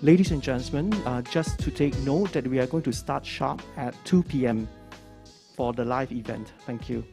Ladies and gentlemen, just to take note that we are going to start sharp at 2 p.m. for the live event. Thank you.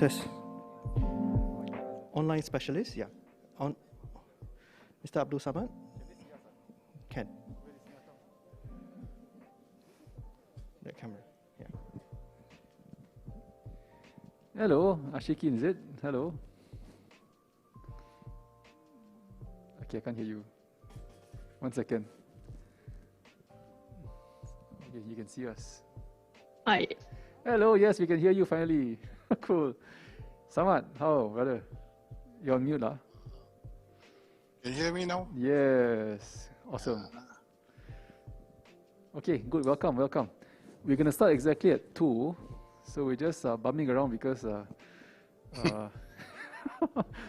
Test. Online specialist, yeah. On Mr. Abdul Samad? Ken. The camera, yeah. Hello, Ashikin, is it? Hello. Okay, I can't hear you. 1 second. Okay, you can see us. Hi. Hello, yes, we can hear you finally. Cool. Samad, how, brother? You're on mute, lah. Can you hear me now? Yes, awesome. Okay, good, welcome. We're going to start exactly at 2, so we're just bumming around because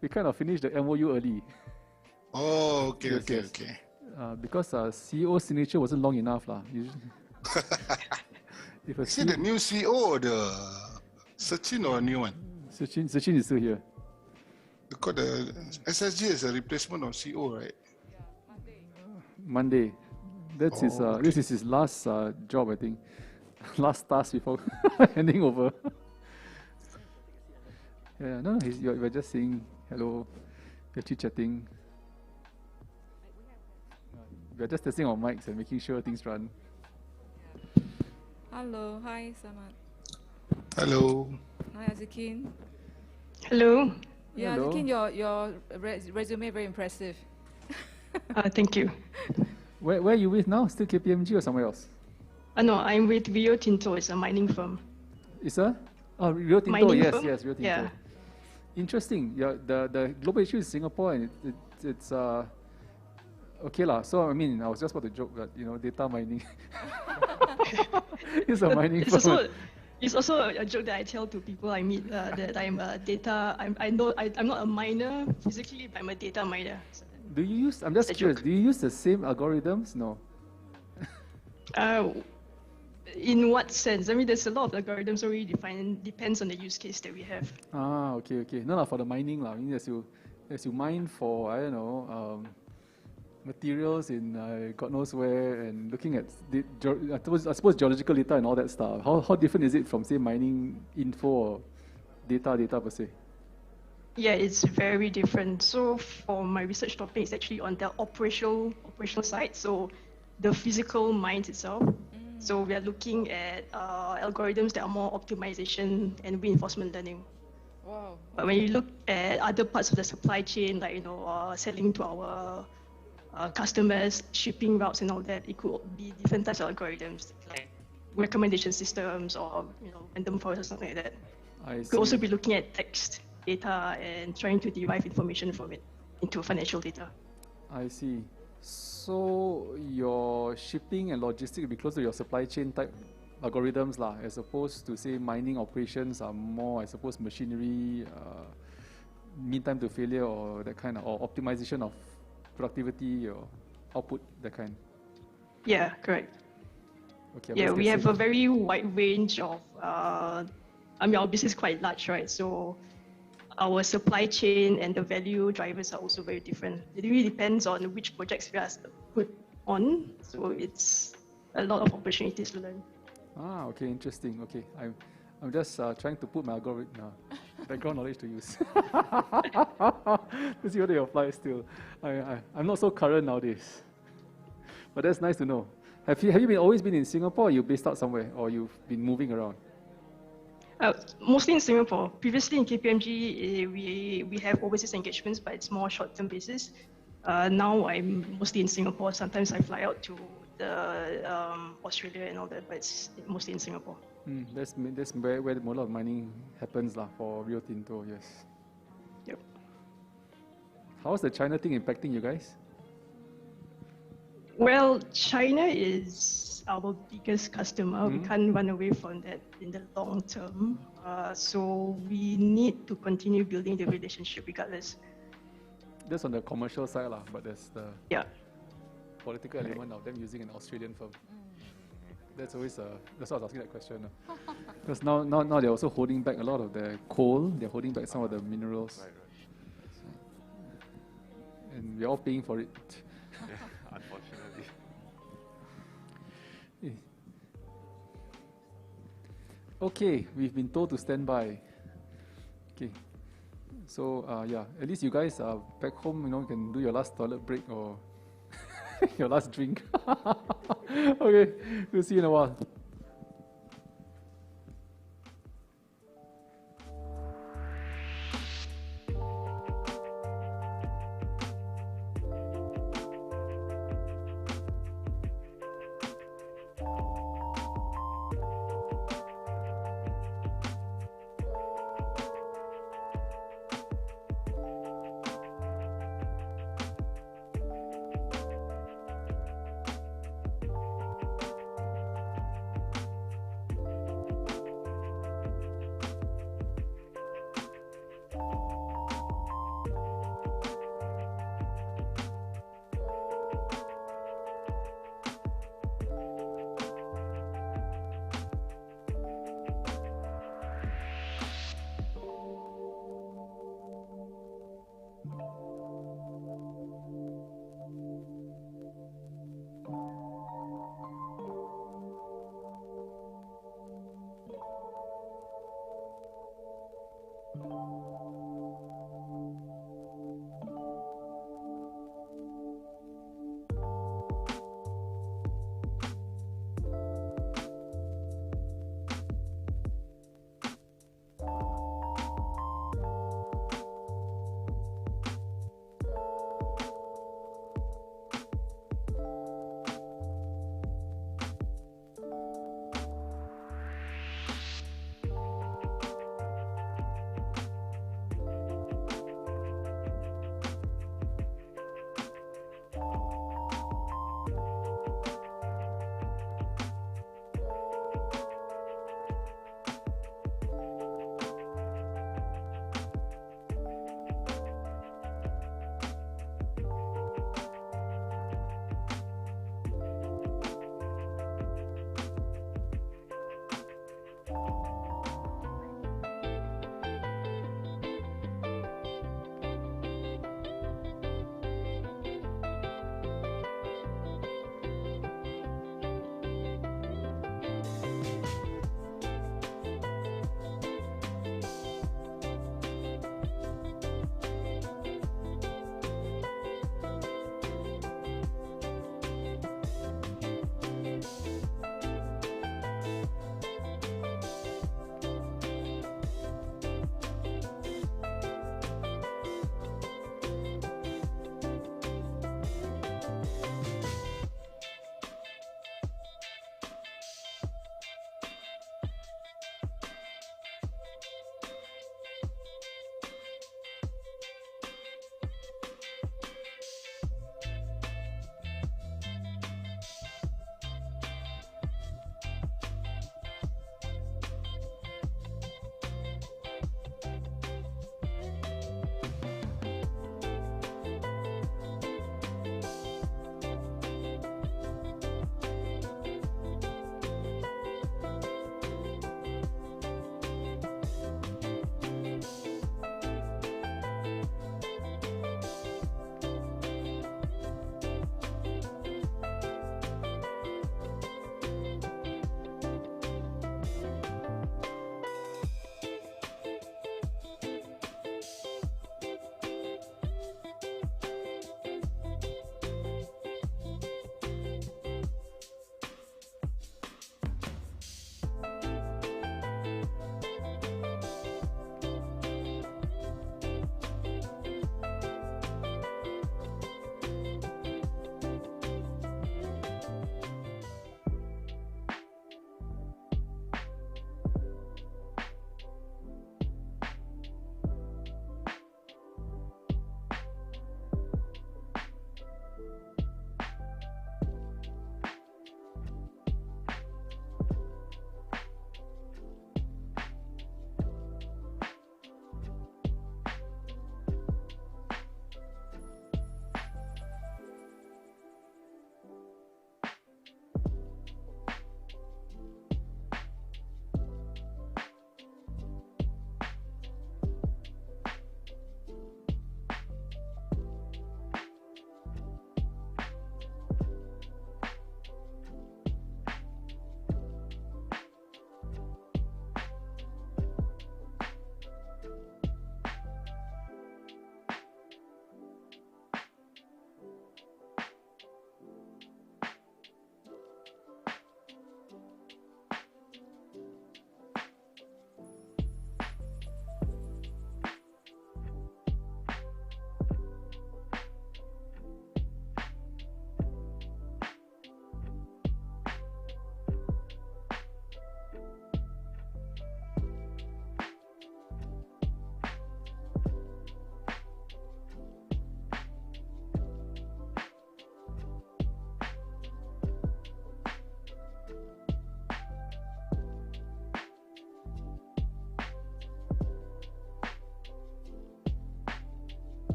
we kind of finished the MOU early. Oh, okay, Yes, okay, yes. okay. Because CEO signature wasn't long enough, lah. If a Is it the new CEO or the Sachin or a new one? Sachin is still here. Because the SSG is a replacement of CEO, right? Monday. That's his. okay. This is his last job, I think. Last task before handing over. Yeah, no, we're just saying hello. We're chit-chatting. We're just testing our mics and making sure things run. Hello, hi Samad. Hello. Hi Azikin. Hello. Yeah, Hello. Azikin, your resume very impressive. Thank you. Where are you with now? Still KPMG or somewhere else? No, I'm with Rio Tinto. It's a mining firm. Is that? Oh, Rio Tinto. Mining Yes, firm? yes, Rio Tinto. Yeah. Interesting. Yeah, the global issue is Singapore, and it's okay lah. So I mean, I was just about to joke that data mining. It's a mining firm. It's also a joke that I tell to people I meet that I'm a data. I'm not a miner physically, but I'm a data miner. So, Do you use? I'm just It's a curious. joke. Do you use the same algorithms? No. in what sense? I mean, there's a lot of algorithms already defined. Depends on the use case that we have. Ah, okay. No, no, for the mining lah. I mean, as you mine for materials in God knows where, and looking at I suppose geological data and all that stuff. How different is it from say mining info or data per se? Yeah, it's very different. So for my research topic, it's actually on the operational side. So the physical mines itself. So we are looking at algorithms that are more optimization and reinforcement learning. Wow. But when you look at other parts of the supply chain, like selling to our customers, shipping routes and all that, it could be different types of algorithms like recommendation systems or random forest or something like that. I We see. could also be looking at text data and trying to derive information from it into financial data. I see. So your shipping and logistics will be close to your supply chain type algorithms lah, as opposed to say mining operations are more, I suppose, machinery, mean time to failure or that kind of, or optimization of productivity or output, that kind. Yeah, correct. Okay. Yeah, let's we get have a simple. very wide range of, our business is quite large, right? So our supply chain and the value drivers are also very different. It really depends on which projects we are put on. So it's a lot of opportunities to learn. Ah, okay, interesting. Okay, I'm just trying to put my background knowledge to use. To see whether it applies still. I'm not so current nowadays, but that's nice to know. Have you always been in Singapore, or you based out somewhere, or you've been moving around? Mostly in Singapore. Previously in KPMG, we have overseas engagements, but it's more short-term basis. Now I'm mostly in Singapore. Sometimes I fly out to Australia and all that, but it's mostly in Singapore. That's where a lot of mining happens lah, for Rio Tinto, yes. Yep. How's the China thing impacting you guys? Well, China is our biggest customer. We can't run away from that in the long term. So we need to continue building the relationship regardless. That's on the commercial side lah, but there's the Yeah. political element of them using an Australian firm. That's always that's why I was asking that question. Because now they're also holding back a lot of the coal. They're holding back some of the minerals. And we're all paying for it. Yeah, unfortunately. Okay, we've been told to stand by. Okay. So yeah, at least you guys are back home. Can do your last toilet break or your last drink. Okay, we'll see you in a while.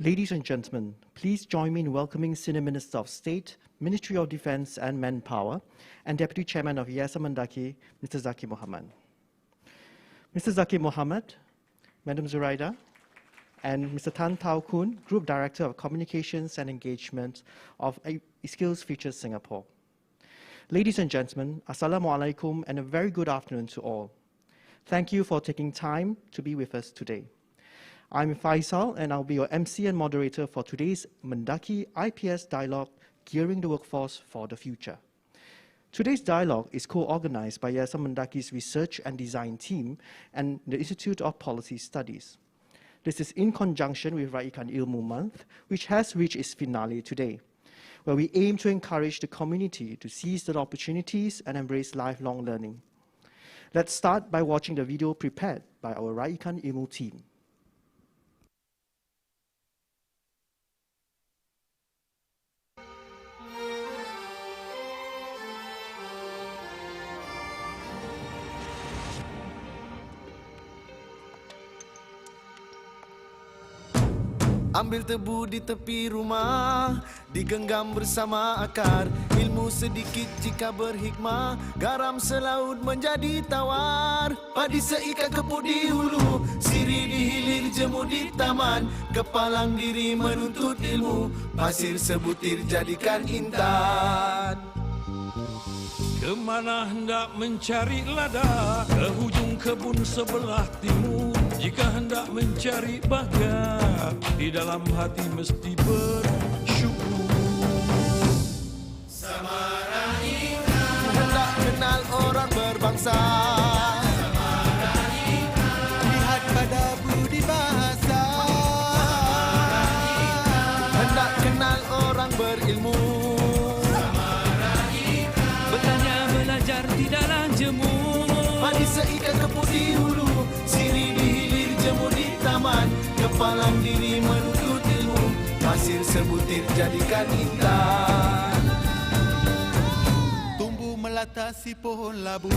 Ladies and gentlemen, please join me in welcoming Senior Minister of State, Ministry of Defence and Manpower, and Deputy Chairman of Yayasan Mendaki, Mr. Zaki Mohamad. Mr. Zaki Mohamad, Madam Zuraida, and Mr. Tan Tao Kun, Group Director of Communications and Engagement of Skills Features Singapore. Ladies and gentlemen, Assalamu alaikum and a very good afternoon to all. Thank you for taking time to be with us today. I'm Faisal and I'll be your MC and moderator for today's MENDAKI-IPS Dialogue, Gearing the Workforce for the Future. Today's dialogue is co-organized by Yayasan Mendaki's Research and Design Team and the Institute of Policy Studies. This is in conjunction with Raikan Ilmu Month, which has reached its finale today, where we aim to encourage the community to seize the opportunities and embrace lifelong learning. Let's start by watching the video prepared by our Raikan Ilmu team. Ambil tebu di tepi rumah, digenggam bersama akar. Ilmu sedikit jika berhikmah, garam selaut menjadi tawar. Padi seikat keput di hulu, sirih di hilir jemu di taman. Kepalang diri menuntut ilmu, pasir sebutir jadikan intan. Kemana hendak mencari lada, ke hujung kebun sebelah timur. Jika hendak mencari bahagia, di dalam hati mesti bersyukur. Samarahika, hendak kenal orang berbangsa. Samarahika, lihat pada budi bahasa. Samarahika, hendak kenal orang berilmu. Samarahika, bertanya belajar tidaklah jemu. Padi seikat keput di hulu, sirih di hilir jemu di taman. Kepalang diri menuntut ilmu, pasir sebutir jadikan intan. Tumbuh melatasi pohon labu,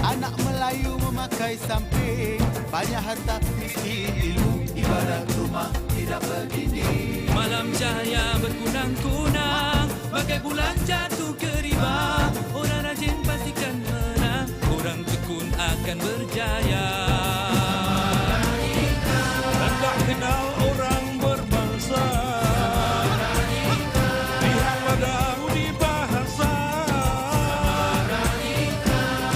anak Melayu memakai samping. Banyak harta miskin ilmu, ibarat rumah tidak berdinding. Malam cahaya berkunang-kunang, bagai bulan jatuh ke riba. Orang rajin pastikan menang, orang tekun akan berjaya. Hendak kenal orang berbangsa, lihat pada budi bahasa.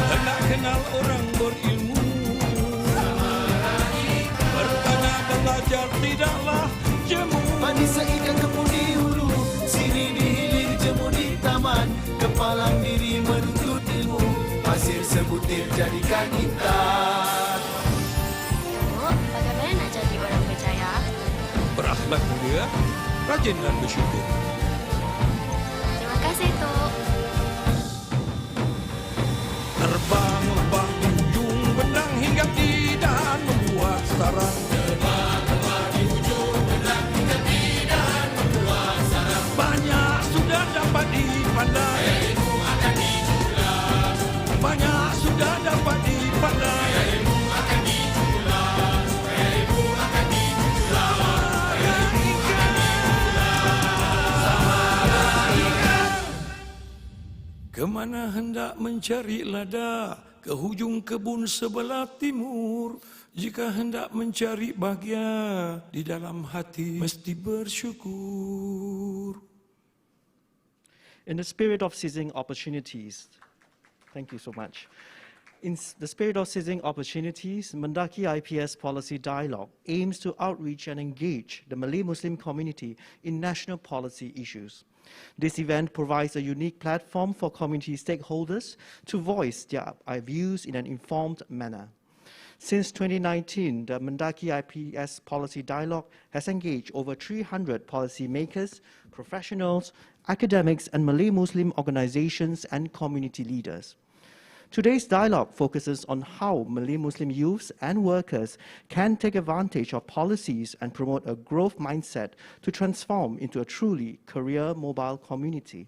Hendak kenal orang berilmu, bertanya belajar tidaklah jemu. Padi seikat keput di hulu, sirih di hilir jemu di taman. Kepalang diri menuntut ilmu, pasir sebutir jadikan intan. Bagaimana nak jadi orang berjaya? Berakhlak mulia, rajin dan bersyukur. Terima kasih, Tok. Terbang lebah di ujung benang hingga tidak membuat sarang. Terbang di ujung benang hingga tidak membuat sarang. Banyak sudah dapat dipandai, Ilmu akan dijulang. banyak sudah dapat dipandai. Ilmu akan dijulang. Ilmu akan dijulang. Kemana hendak mencari lada, ke hujung kebun sebelah timur. Jika hendak mencari bahagia, di dalam hati mesti bersyukur. In the spirit of seizing opportunities, thank you so much. In the spirit of seizing opportunities, MENDAKI-IPS Policy Dialogue aims to outreach and engage the Malay Muslim community in national policy issues. This event provides a unique platform for community stakeholders to voice their views in an informed manner. Since 2019, the MENDAKI-IPS Policy Dialogue has engaged over 300 policymakers, professionals, academics, and Malay Muslim organizations and community leaders. Today's dialogue focuses on how Malay Muslim youths and workers can take advantage of policies and promote a growth mindset to transform into a truly career mobile community.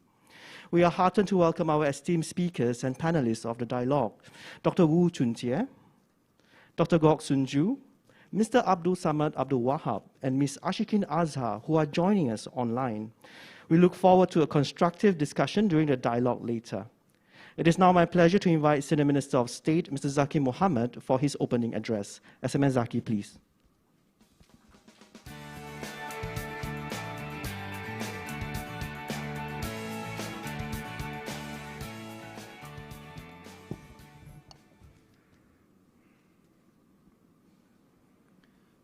We are heartened to welcome our esteemed speakers and panelists of the dialogue, Dr. Wu Chunjie, Dr. Gok Sunju, Mr. Abdul Samad Abdul Wahab, and Ms. Ashikin Azhar, who are joining us online. We look forward to a constructive discussion during the dialogue later. It is now my pleasure to invite Senior Minister of State, Mr. Zaki Mohamad, for his opening address. SMN Zaki, please.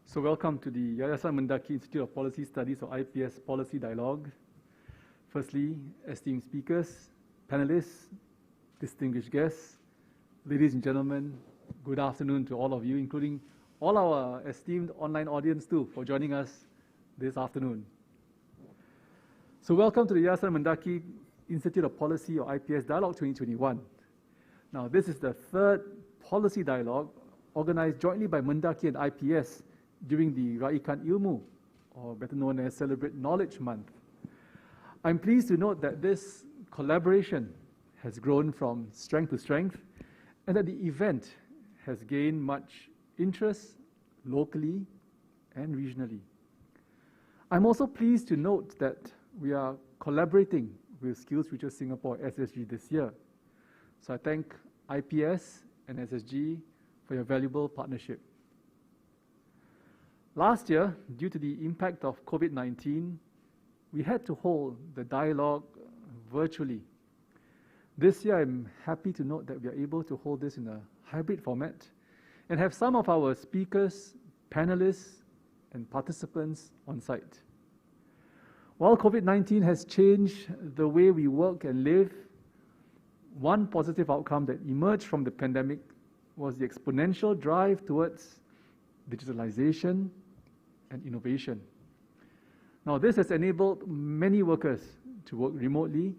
So welcome to the Yayasan Mendaki Institute of Policy Studies or IPS Policy Dialogue. Firstly, esteemed speakers, panelists, distinguished guests, ladies and gentlemen, good afternoon to all of you, including all our esteemed online audience too, for joining us this afternoon. So welcome to the Yayasan Mendaki Institute of Policy or IPS Dialogue 2021. Now this is the third policy dialogue organized jointly by Mendaki and IPS during the Raikan Ilmu, or better known as Celebrate Knowledge Month. I'm pleased to note that this collaboration has grown from strength to strength and that the event has gained much interest locally and regionally. I'm also pleased to note that we are collaborating with Skills Future Singapore SSG this year. So I thank IPS and SSG for your valuable partnership. Last year, due to the impact of COVID-19, we had to hold the dialogue virtually. This year, I'm happy to note that we are able to hold this in a hybrid format and have some of our speakers, panelists, and participants on site. While COVID-19 has changed the way we work and live, one positive outcome that emerged from the pandemic was the exponential drive towards digitalization and innovation. Now, this has enabled many workers to work remotely,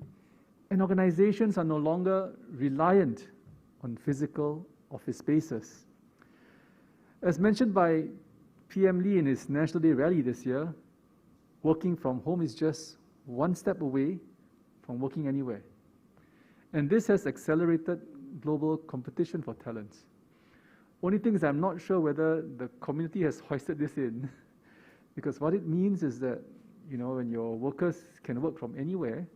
and organizations are no longer reliant on physical office spaces. As mentioned by PM Lee in his National Day rally this year, working from home is just one step away from working anywhere. And this has accelerated global competition for talents. Only thing is I'm not sure whether the community has hoisted this in, because what it means is that, you know, when your workers can work from anywhere,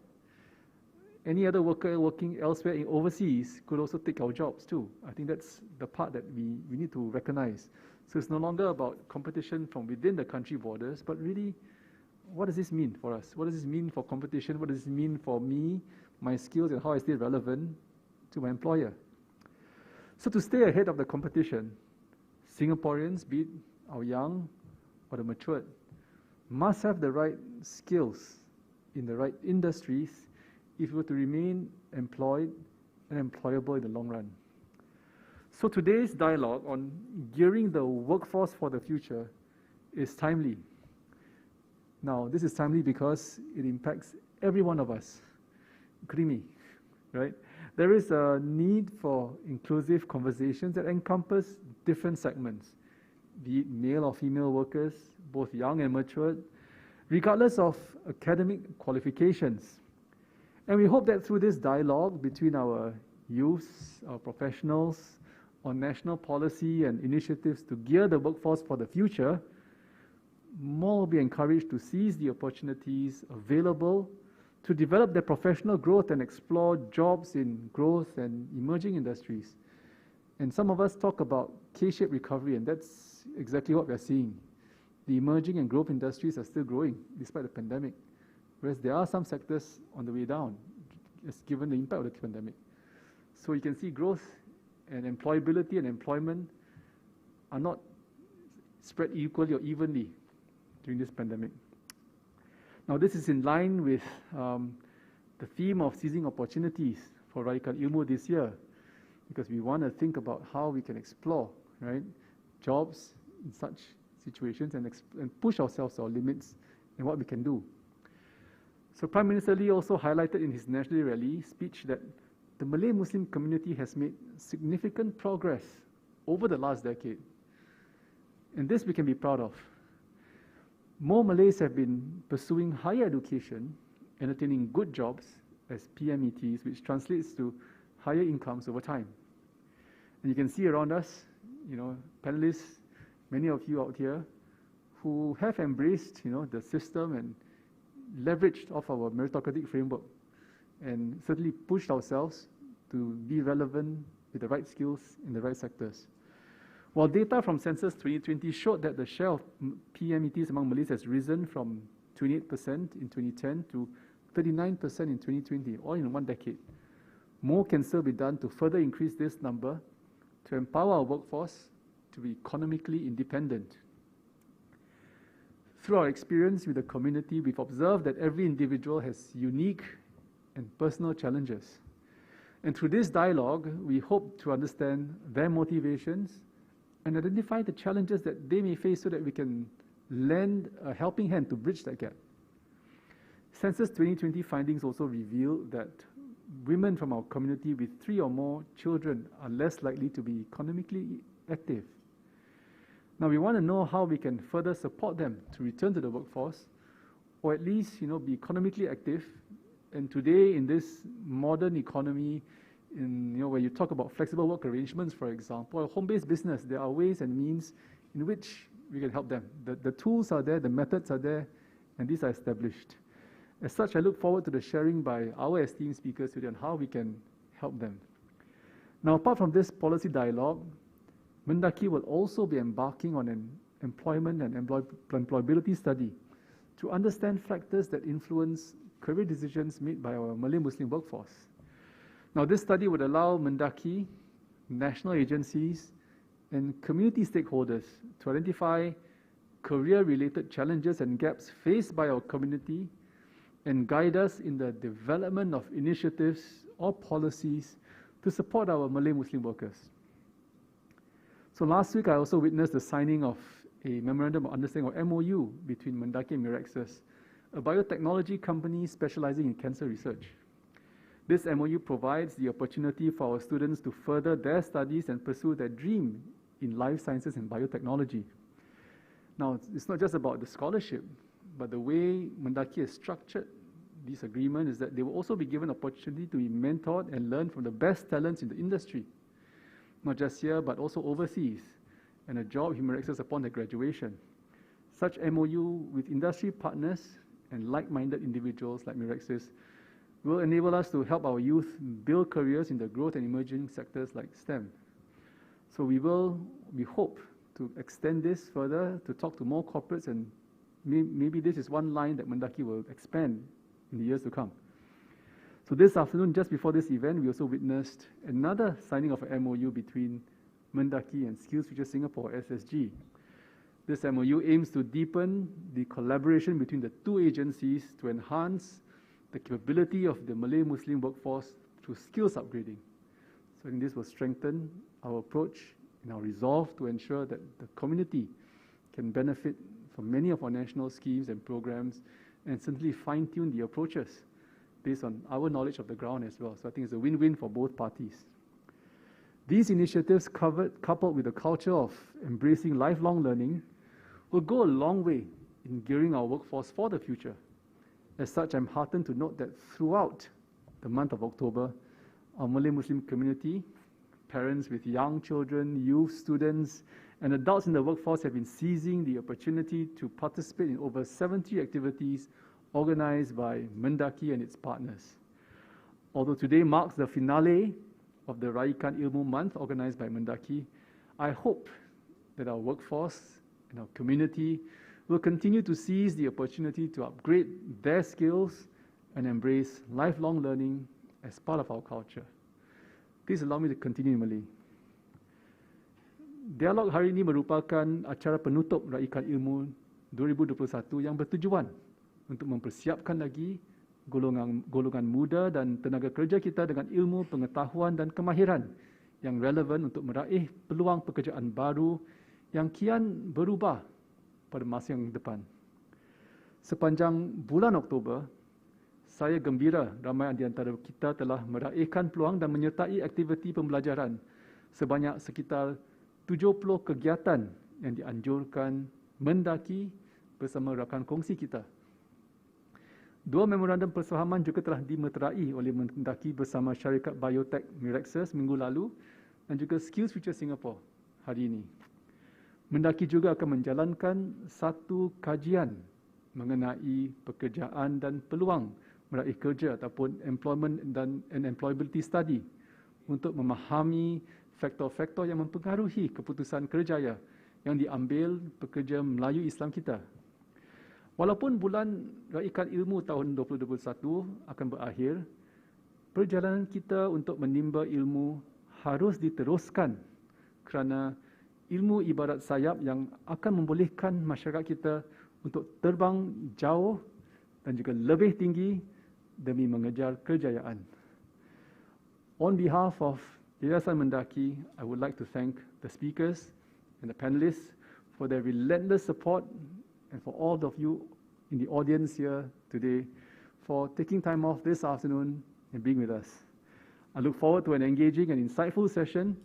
any other worker working elsewhere overseas could also take our jobs too. I think that's the part that we need to recognize. So it's no longer about competition from within the country borders, but really, what does this mean for us? What does this mean for competition? What does this mean for me, my skills, and how I stay relevant to my employer? So to stay ahead of the competition, Singaporeans, be it our young or the matured, must have the right skills in the right industries if we were to remain employed and employable in the long run. So today's dialogue on gearing the workforce for the future is timely. Now, this is timely because it impacts every one of us, including me, right? There is a need for inclusive conversations that encompass different segments, be it male or female workers, both young and matured, regardless of academic qualifications. And we hope that through this dialogue between our youths, our professionals, on national policy and initiatives to gear the workforce for the future, more will be encouraged to seize the opportunities available to develop their professional growth and explore jobs in growth and emerging industries. And some of us talk about K-shaped recovery, and that's exactly what we're seeing. The emerging and growth industries are still growing despite the pandemic, whereas there are some sectors on the way down, just given the impact of the pandemic. So you can see growth and employability and employment are not spread equally or evenly during this pandemic. Now, this is in line with the theme of seizing opportunities for Raikan Ilmu this year, because we want to think about how we can explore, right, jobs in such situations and push ourselves to our limits and what we can do. So Prime Minister Lee also highlighted in his National Day Rally speech that the Malay Muslim community has made significant progress over the last decade. And this we can be proud of. More Malays have been pursuing higher education and attaining good jobs as PMETs, which translates to higher incomes over time. And you can see around us, you know, panelists many of you out here who have embraced, the system and leveraged off our meritocratic framework and certainly pushed ourselves to be relevant with the right skills in the right sectors. While data from Census 2020 showed that the share of PMETs among Malays has risen from 28% in 2010 to 39% in 2020, all in one decade, more can still be done to further increase this number to empower our workforce to be economically independent. Through our experience with the community, we've observed that every individual has unique and personal challenges. And through this dialogue, we hope to understand their motivations and identify the challenges that they may face so that we can lend a helping hand to bridge that gap. Census 2020 findings also reveal that women from our community with 3 or more children are less likely to be economically active. Now, we want to know how we can further support them to return to the workforce, or at least, be economically active. And today, in this modern economy, where you talk about flexible work arrangements, for example, or home-based business, there are ways and means in which we can help them. The tools are there, the methods are there, and these are established. As such, I look forward to the sharing by our esteemed speakers today on how we can help them. Now, apart from this policy dialogue, MENDAKI will also be embarking on an employment and employability study to understand factors that influence career decisions made by our Malay Muslim workforce. Now, this study would allow MENDAKI, national agencies, and community stakeholders to identify career-related challenges and gaps faced by our community and guide us in the development of initiatives or policies to support our Malay Muslim workers. So last week, I also witnessed the signing of a Memorandum of Understanding, or MOU, between MENDAKI and Mirexus, a biotechnology company specializing in cancer research. This MOU provides the opportunity for our students to further their studies and pursue their dream in life sciences and biotechnology. Now, it's not just about the scholarship, but the way MENDAKI has structured this agreement is that they will also be given opportunity to be mentored and learn from the best talents in the industry, not just here, but also overseas, and a job in Mirexus upon their graduation. Such MOU with industry partners and like-minded individuals like Mirexus will enable us to help our youth build careers in the growth and emerging sectors like STEM. So we hope to extend this further to talk to more corporates, and maybe this is one line that MENDAKI will expand in the years to come. So this afternoon, just before this event, we also witnessed another signing of an MOU between MENDAKI and Skills Future Singapore, SSG. This MOU aims to deepen the collaboration between the two agencies to enhance the capability of the Malay Muslim workforce through skills upgrading. So I think this will strengthen our approach and our resolve to ensure that the community can benefit from many of our national schemes and programs, and simply fine-tune the approaches based on our knowledge of the ground as well. So I think it's a win-win for both parties. These initiatives, coupled with a culture of embracing lifelong learning, will go a long way in gearing our workforce for the future. As such, I'm heartened to note that throughout the month of October, our Malay Muslim community, parents with young children, youth, students, and adults in the workforce have been seizing the opportunity to participate in over 70 activities organized by MENDAKI and its partners. Although today marks the finale of the Raikan Ilmu Month organized by MENDAKI, I hope that our workforce and our community will continue to seize the opportunity to upgrade their skills and embrace lifelong learning as part of our culture. Please allow me to continue in Malay. Dialog hari ini merupakan acara penutup Raikan Ilmu 2021 yang bertujuan untuk mempersiapkan lagi golongan muda dan tenaga kerja kita dengan ilmu, pengetahuan dan kemahiran yang relevan untuk meraih peluang pekerjaan baru yang kian berubah pada masa yang depan. Sepanjang bulan Oktober, saya gembira ramai di antara kita telah meraihkan peluang dan menyertai aktiviti pembelajaran sebanyak sekitar 70 kegiatan yang dianjurkan MENDAKI bersama rakan kongsi kita. 2 memorandum persefahaman juga telah dimeterai oleh MENDAKI bersama syarikat biotech Mirexus minggu lalu dan juga Skills Future Singapore hari ini. Mendaki juga akan menjalankan satu kajian mengenai pekerjaan dan peluang meraih kerja ataupun employment dan employability study untuk memahami faktor-faktor yang mempengaruhi keputusan kerjaya yang diambil pekerja Melayu Islam kita. Walaupun bulan Raikan Ilmu tahun 2021 akan berakhir, perjalanan kita untuk menimba ilmu harus diteruskan kerana ilmu ibarat sayap yang akan membolehkan masyarakat kita untuk terbang jauh dan juga lebih tinggi demi mengejar kejayaan. On behalf of Yayasan Mendaki, I would like to thank the speakers and the panelists for their relentless support and for all of you in the audience here today for taking time off this afternoon and being with us. I look forward to an engaging and insightful session.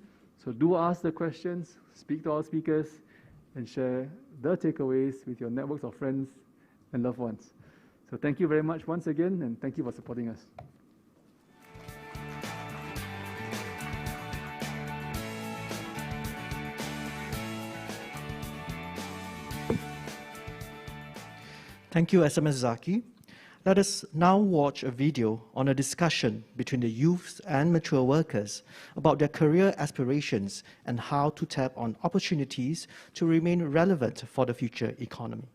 So do ask the questions, speak to our speakers, and share the takeaways with your networks of friends and loved ones. So thank you very much once again, and thank you for supporting us. Thank you, SMS Zaki. Let us now watch a video on a discussion between the youths and mature workers about their career aspirations and how to tap on opportunities to remain relevant for the future economy.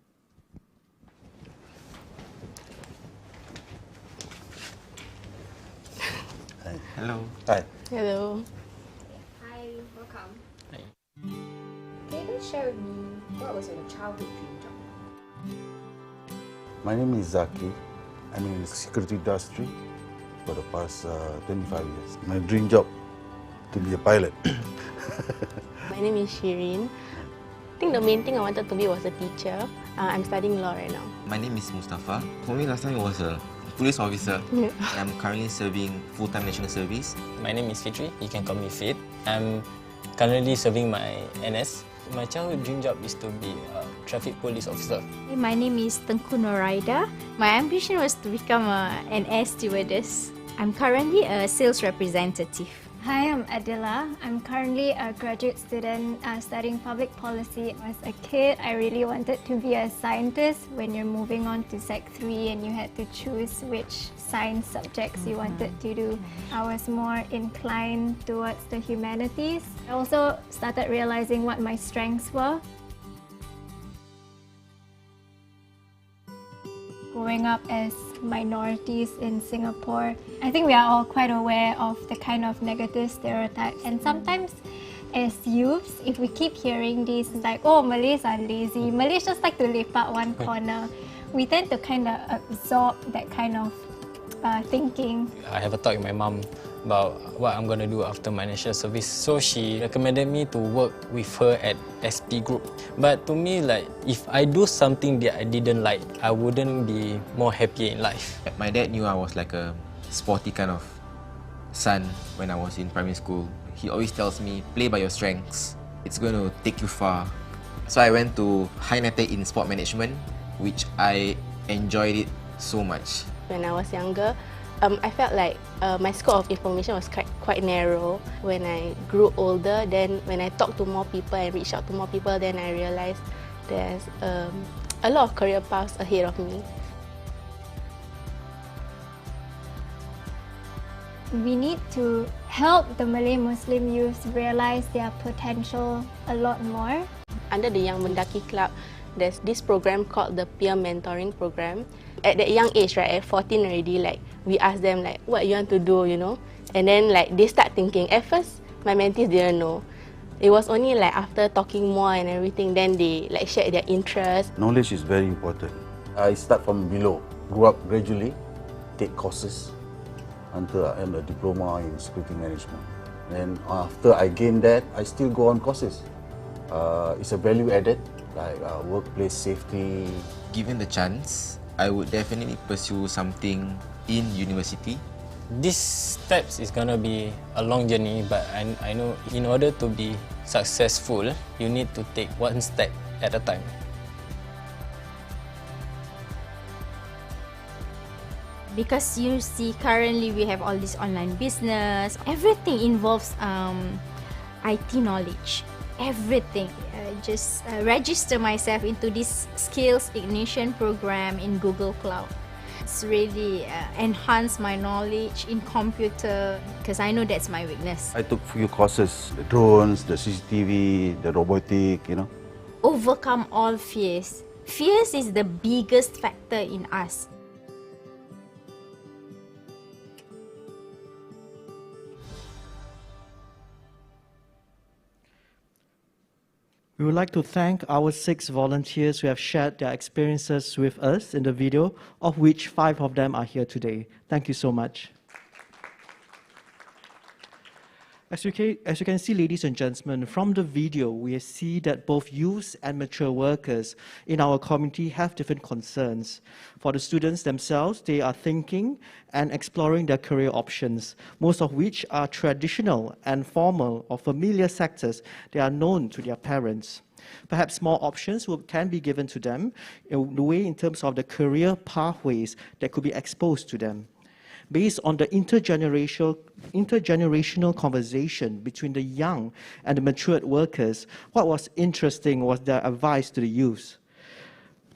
Hello. Hi. Hello. Hi, welcome. Hi. Can you share with me what was your childhood dream job? My name is Zaki. I'm in the security industry for the past 25 years. My dream job to be a pilot. My name is Shirin. I think the main thing I wanted to be was a teacher. I'm studying law right now. My name is Mustafa. For me, last time it was a police officer. I'm currently serving full-time national service. My name is Fitri. You can call me Fit. I'm currently serving my NS. My childhood dream job is to be a traffic police officer. My name is Tengku Noraida. My ambition was to become an air stewardess. I'm currently a sales representative. Hi, I'm Adila. I'm currently a graduate student studying public policy. As a kid, I really wanted to be a scientist. When you're moving on to Sec 3 and you had to choose which science subjects you wanted to do, I was more inclined towards the humanities. I also started realizing what my strengths were. Growing up as minorities in Singapore, I think we are all quite aware of the kind of negative stereotypes. And sometimes as youths, if we keep hearing these like, oh, Malays are lazy, Malays just like to lepak one corner, we tend to kind of absorb that kind of thinking. I have a talk with my mom about what I'm going to do after my national service. So she recommended me to work with her at SP Group. But to me, like, if I do something that I didn't like, I wouldn't be more happy in life. My dad knew I was like a sporty kind of son when I was in primary school. He always tells me, play by your strengths. It's going to take you far. So I went to High NITEC in sport management, which I enjoyed it so much. When I was younger, I felt like my scope of information was quite narrow. When I grew older, then when I talked to more people and reached out to more people, then I realized there's a lot of career paths ahead of me. We need to help the Malay Muslim youth realize their potential a lot more. Under the Young Mendaki Club, there's this program called the Peer Mentoring Program. At that young age, right, at 14 already, like, we ask them, like, what you want to do, you know? And then, like, they start thinking. At first, my mentees didn't know. It was only, like, after talking more and everything, then they, like, shared their interest. Knowledge is very important. I start from below, grew up gradually, take courses until I earned a diploma in security management. Then after I gain that, I still go on courses. It's a value added, like workplace safety. Given the chance, I would definitely pursue something in university. These steps is gonna be a long journey, but I know in order to be successful, you need to take one step at a time. Because you see, currently we have all this online business. Everything involves IT knowledge. everything. Just register myself into this skills ignition program in Google Cloud. It's really enhanced my knowledge in computer because I know that's my weakness. I took few courses, the drones, the CCTV, the robotic, you know. Overcome all fears. Fears is the biggest factor in us. We would like to thank our 6 volunteers who have shared their experiences with us in the video, of which 5 of them are here today. Thank you so much. As you can see, ladies and gentlemen, from the video, we see that both youths and mature workers in our community have different concerns. For the students themselves, they are thinking and exploring their career options, most of which are traditional and formal or familiar sectors that are known to their parents. Perhaps more options can be given to them in the way in terms of the career pathways that could be exposed to them. Based on the intergenerational conversation between the young and the matured workers, what was interesting was their advice to the youths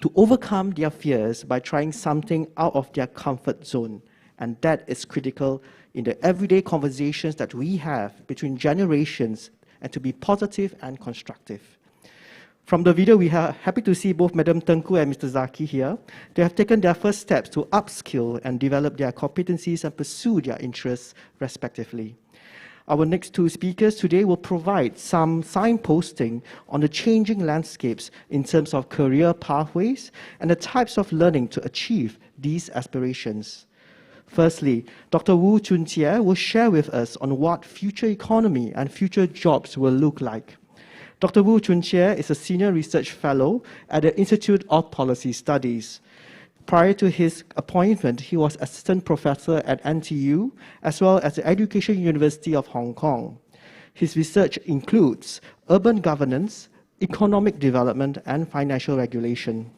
to overcome their fears by trying something out of their comfort zone. And that is critical in the everyday conversations that we have between generations, and to be positive and constructive. From the video, we are happy to see both Madam Tengku and Mr. Zaki here. They have taken their first steps to upskill and develop their competencies and pursue their interests respectively. Our next 2 speakers today will provide some signposting on the changing landscapes in terms of career pathways and the types of learning to achieve these aspirations. Firstly, Dr. Wu Chun-Chia will share with us on what future economy and future jobs will look like. Dr. Wu Chun-Chia is a Senior Research Fellow at the Institute of Policy Studies. Prior to his appointment, he was Assistant Professor at NTU, as well as the Education University of Hong Kong. His research includes urban governance, economic development, and financial regulation.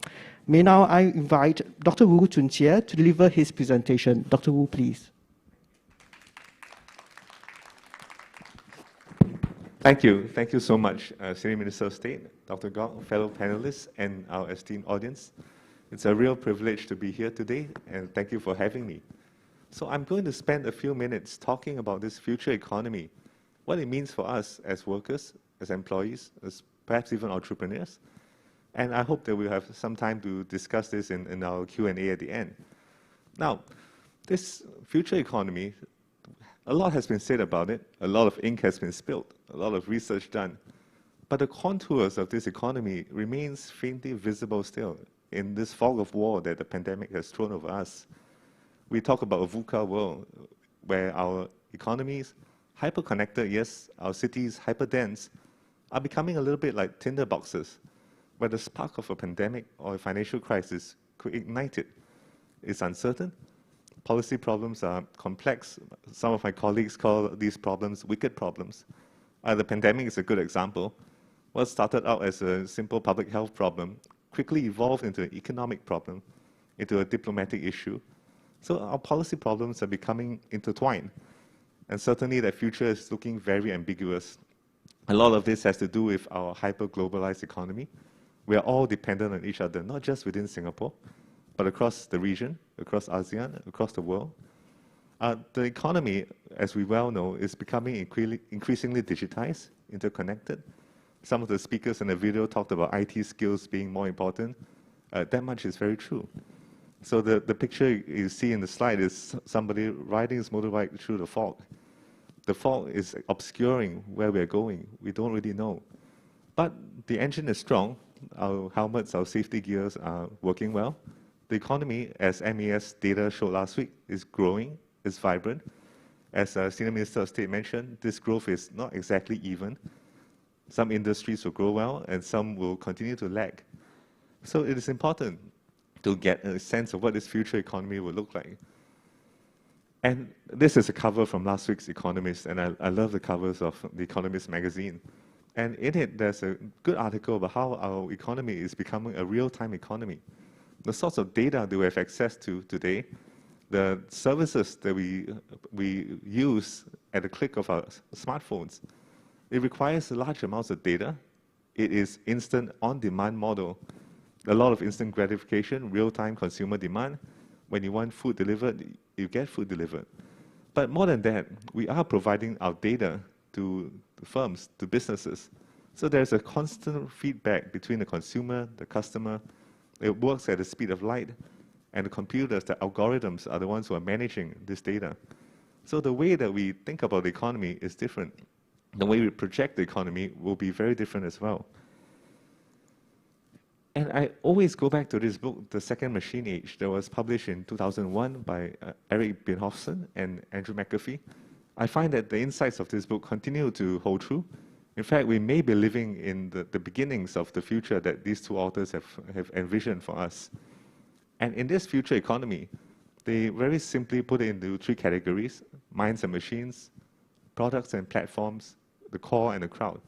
May now I invite Dr. Wu Chun-Chia to deliver his presentation. Dr. Wu, please. Thank you. Thank you so much, Senior Minister of State, Dr. Gok, fellow panelists, and our esteemed audience. It's a real privilege to be here today, and thank you for having me. So I'm going to spend a few minutes talking about this future economy, what it means for us as workers, as employees, as perhaps even entrepreneurs. And I hope that we'll have some time to discuss this in our Q&A at the end. Now, this future economy, a lot has been said about it, a lot of ink has been spilled, a lot of research done, but the contours of this economy remains faintly visible still in this fog of war that the pandemic has thrown over us. We talk about a VUCA world where our economies, hyper-connected, yes, our cities, hyper-dense, are becoming a little bit like tinder boxes, where the spark of a pandemic or a financial crisis could ignite it. It's uncertain. Policy problems are complex. Some of my colleagues call these problems wicked problems. The pandemic is a good example. What started out as a simple public health problem quickly evolved into an economic problem, into a diplomatic issue. So our policy problems are becoming intertwined. And certainly the future is looking very ambiguous. A lot of this has to do with our hyper-globalized economy. We are all dependent on each other, not just within Singapore, but across the region, across ASEAN, across the world. The economy, as we well know, is becoming increasingly digitized, interconnected. Some of the speakers in the video talked about IT skills being more important. That much is very true. So the picture you see in the slide is somebody riding his motorbike through the fog. The fog is obscuring where we're going. We don't really know. But the engine is strong. Our helmets, our safety gears are working well. The economy, as MES data showed last week, is growing, is vibrant. As Senior Minister of State mentioned, this growth is not exactly even. Some industries will grow well, and some will continue to lag. So it is important to get a sense of what this future economy will look like. And this is a cover from last week's Economist, and I love the covers of the Economist magazine. And in it, there's a good article about how our economy is becoming a real-time economy. The sorts of data that we have access to today, the services that we use at the click of our smartphones, It requires large amounts of data. It is instant on-demand model. A lot of instant gratification, real-time consumer demand. When you want food delivered, you get food delivered. But more than that, we are providing our data to firms, to businesses. So there's a constant feedback between the consumer, the customer. It works at the speed of light, and the computers, the algorithms, are the ones who are managing this data. So the way that we think about the economy is different. The way we project the economy will be very different as well. And I always go back to this book, The Second Machine Age, that was published in 2001 by Eric Binhofson and Andrew McAfee. I find that the insights of this book continue to hold true. In fact, we may be living in the beginnings of the future that these two authors have envisioned for us. And in this future economy, they very simply put it into three categories: minds and machines, products and platforms, the core and the crowd.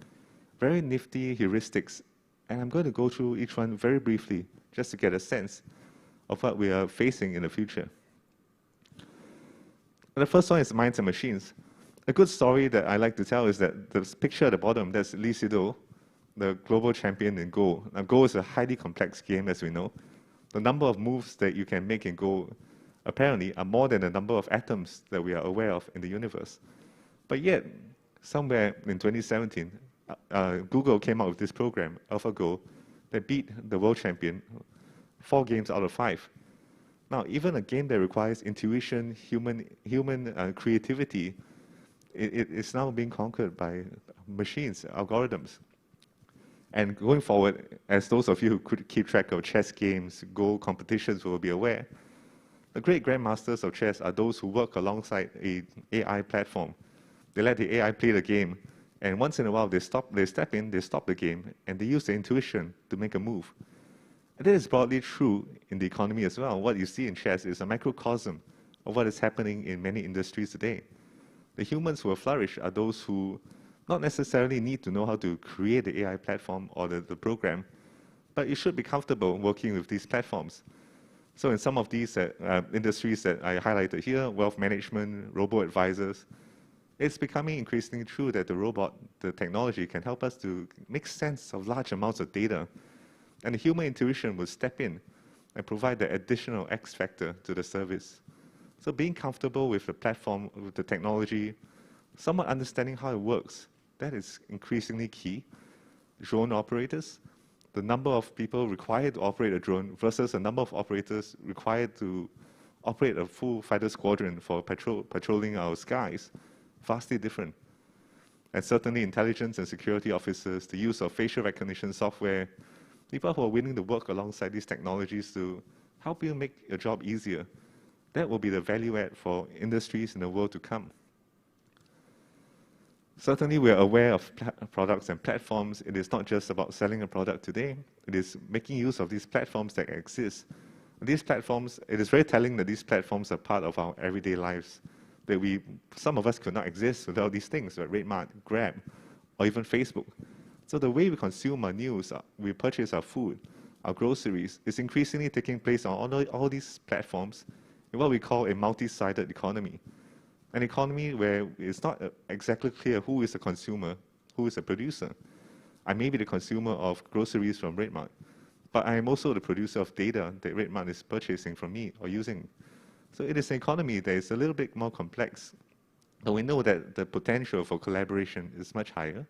Very nifty heuristics. And I'm going to go through each one very briefly, just to get a sense of what we are facing in the future. And the first one is minds and machines. A good story that I like to tell is that the picture at the bottom, that's Lee Sedol, the global champion in Go. Now, Go is a highly complex game, as we know. The number of moves that you can make in Go apparently are more than the number of atoms that we are aware of in the universe. But yet, somewhere in 2017, Google came out with this program, AlphaGo, that beat the world champion 4 games out of 5. Now, even a game that requires intuition, human creativity, it is now being conquered by machines, algorithms. And going forward, as those of you who could keep track of chess games, Go competitions will be aware, the great grandmasters of chess are those who work alongside an AI platform. They let the AI play the game, and once in a while they step in, they stop the game, and they use their intuition to make a move. And that is broadly true in the economy as well. What you see in chess is a microcosm of what is happening in many industries today. The humans who will flourish are those who not necessarily need to know how to create the AI platform or the program, but you should be comfortable working with these platforms. So in some of these industries that I highlighted here, wealth management, robo-advisors, it's becoming increasingly true that the technology can help us to make sense of large amounts of data. And the human intuition will step in and provide the additional X factor to the service. So being comfortable with the platform, with the technology, somewhat understanding how it works, that is increasingly key. Drone operators, the number of people required to operate a drone versus the number of operators required to operate a full fighter squadron for patrolling our skies, vastly different. And certainly intelligence and security officers, the use of facial recognition software, people who are willing to work alongside these technologies to help you make your job easier. That will be the value add for industries in the world to come. Certainly, we are aware of products and platforms. It is not just about selling a product today. It is making use of these platforms that exist. These platforms, it is very telling that these platforms are part of our everyday lives, that some of us could not exist without these things, like RedMart, Grab, or even Facebook. So the way we consume our news, we purchase our food, our groceries, is increasingly taking place on all these platforms in what we call a multi-sided economy. An economy where it's not exactly clear who is the consumer, who is the producer. I may be the consumer of groceries from RedMart, but I am also the producer of data that RedMart is purchasing from me or using. So it is an economy that is a little bit more complex, but we know that the potential for collaboration is much higher.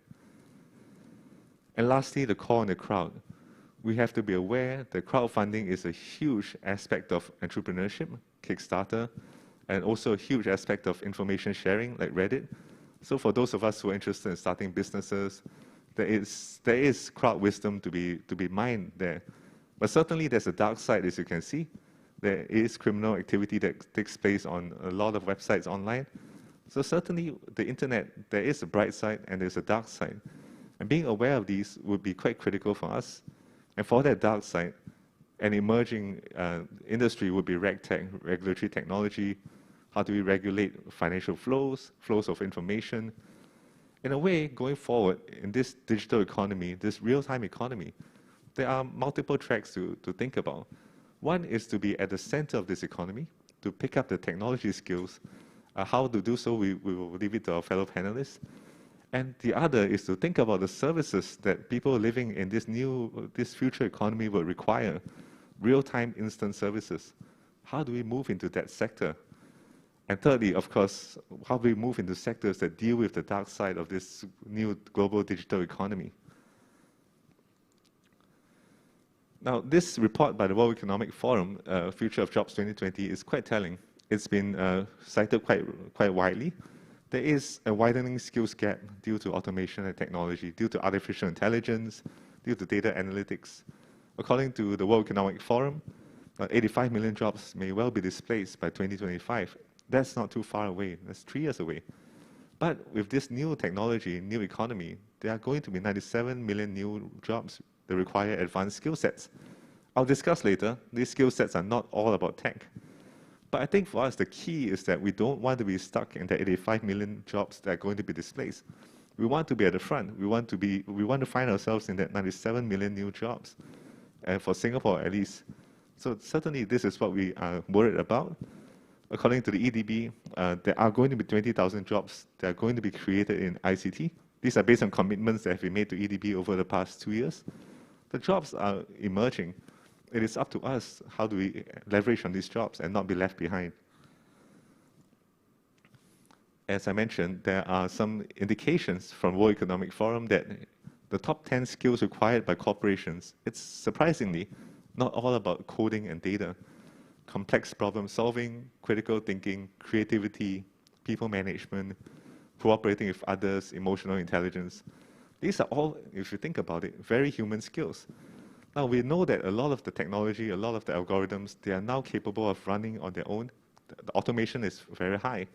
And lastly, the core and the crowd. We have to be aware that crowdfunding is a huge aspect of entrepreneurship, Kickstarter, and also a huge aspect of information sharing, like Reddit. So for those of us who are interested in starting businesses, there is crowd wisdom to be mined there. But certainly there's a dark side, as you can see. There is criminal activity that takes place on a lot of websites online. So certainly the internet, there is a bright side and there's a dark side. And being aware of these would be quite critical for us. And for that dark side, an emerging industry would be RegTech, regulatory technology. How do we regulate financial flows of information? In a way, going forward in this digital economy, this real-time economy, there are multiple tracks to think about. One is to be at the center of this economy, to pick up the technology skills. How to do so, we will leave it to our fellow panelists. And the other is to think about the services that people living in this future economy will require, real-time instant services. How do we move into that sector? And thirdly, of course, how do we move into sectors that deal with the dark side of this new global digital economy? Now, this report by the World Economic Forum, Future of Jobs 2020, is quite telling. It's been cited quite widely. There is a widening skills gap due to automation and technology, due to artificial intelligence, due to data analytics. According to the World Economic Forum, 85 million jobs may well be displaced by 2025. That's not too far away. That's 3 years away. But with this new technology, new economy, there are going to be 97 million new jobs that require advanced skill sets. I'll discuss later, these skill sets are not all about tech. But I think for us, the key is that we don't want to be stuck in the 85 million jobs that are going to be displaced. We want to be at the front. We want to find ourselves in that 97 million new jobs, and for Singapore at least. So certainly this is what we are worried about. According to the EDB, there are going to be 20,000 jobs that are going to be created in ICT. These are based on commitments that have been made to EDB over the past 2 years. The jobs are emerging. It is up to us, how do we leverage on these jobs and not be left behind? As I mentioned, there are some indications from World Economic Forum that the top 10 skills required by corporations, it's surprisingly not all about coding and data. Complex problem solving, critical thinking, creativity, people management, cooperating with others, emotional intelligence. These are all, if you think about it, very human skills. Now, we know that a lot of the technology, a lot of the algorithms, they are now capable of running on their own. The automation is very high.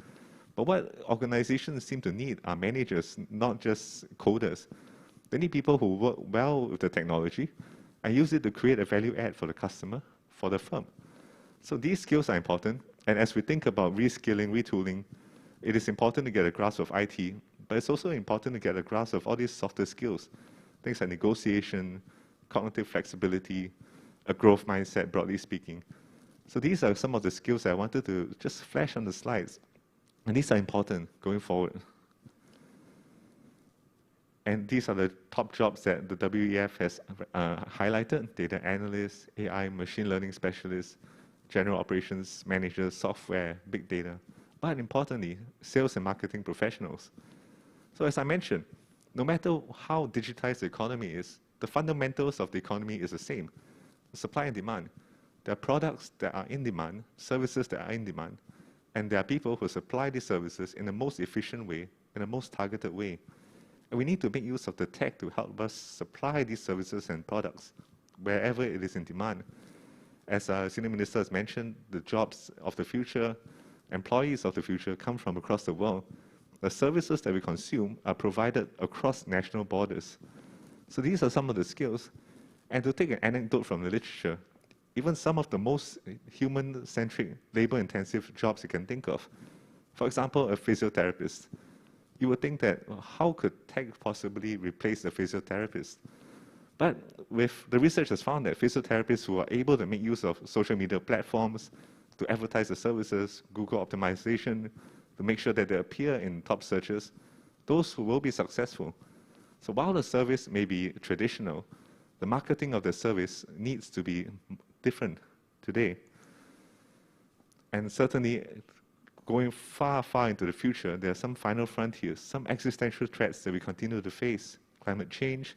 But what organizations seem to need are managers, not just coders. They need people who work well with the technology and use it to create a value add for the customer, for the firm. So these skills are important. And as we think about reskilling, retooling, it is important to get a grasp of IT, but it's also important to get a grasp of all these softer skills, things like negotiation, cognitive flexibility, a growth mindset, broadly speaking. So these are some of the skills I wanted to just flash on the slides. And these are important going forward. And these are the top jobs that the WEF has highlighted: data analysts, AI, machine learning specialists, general operations managers, software, big data. But importantly, sales and marketing professionals. So as I mentioned, no matter how digitized the economy is, the fundamentals of the economy is the same: supply and demand. There are products that are in demand, services that are in demand, and there are people who supply these services in the most efficient way, in the most targeted way. And we need to make use of the tech to help us supply these services and products wherever it is in demand. As our Senior Minister has mentioned, the jobs of the future, employees of the future come from across the world. The services that we consume are provided across national borders. So these are some of the skills. And to take an anecdote from the literature, even some of the most human-centric, labor-intensive jobs you can think of. For example, a physiotherapist. You would think that, well, how could tech possibly replace a physiotherapist? But with the research has found that physiotherapists who are able to make use of social media platforms to advertise the services, Google optimization, to make sure that they appear in top searches, those who will be successful. So while the service may be traditional, the marketing of the service needs to be different today. And certainly, going far, far into the future, there are some final frontiers, some existential threats that we continue to face: climate change.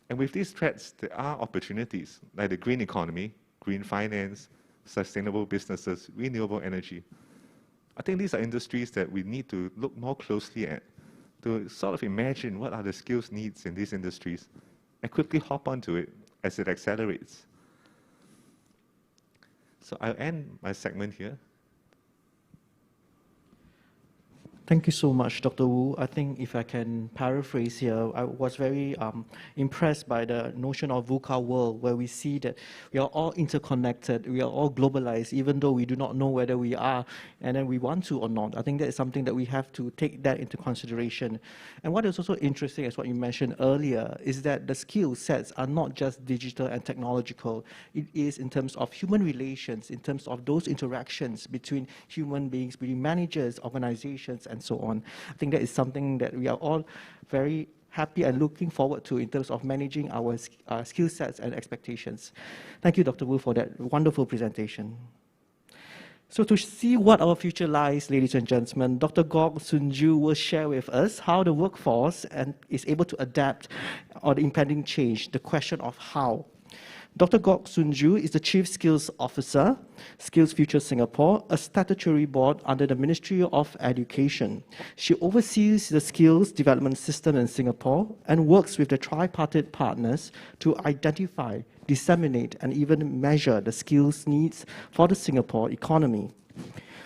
And with these threats, there are opportunities, like the green economy, green finance, sustainable businesses, renewable energy. I think these are industries that we need to look more closely at, to sort of imagine what are the skills needs in these industries, and quickly hop onto it as it accelerates. So I'll end my segment here. Thank you so much, Dr. Wu. I think if I can paraphrase here, I was very impressed by the notion of VUCA world, where we see that we are all interconnected, we are all globalized, even though we do not know whether we are, and then we want to or not. I think that is something that we have to take that into consideration. And what is also interesting, as what you mentioned earlier, is that the skill sets are not just digital and technological. It is in terms of human relations, in terms of those interactions between human beings, between managers, organizations, and so on. I think that is something that we are all very happy and looking forward to in terms of managing our skill sets and expectations. Thank you, Dr. Wu, for that wonderful presentation. So to see what our future lies, ladies and gentlemen, Dr. Gok Soon-Ju will share with us how the workforce is able to adapt on the impending change, the question of how. Dr. Gok Soon-Ju is the Chief Skills Officer, Skills Future Singapore, a statutory board under the Ministry of Education. She oversees the skills development system in Singapore and works with the tripartite partners to identify, disseminate, and even measure the skills needs for the Singapore economy.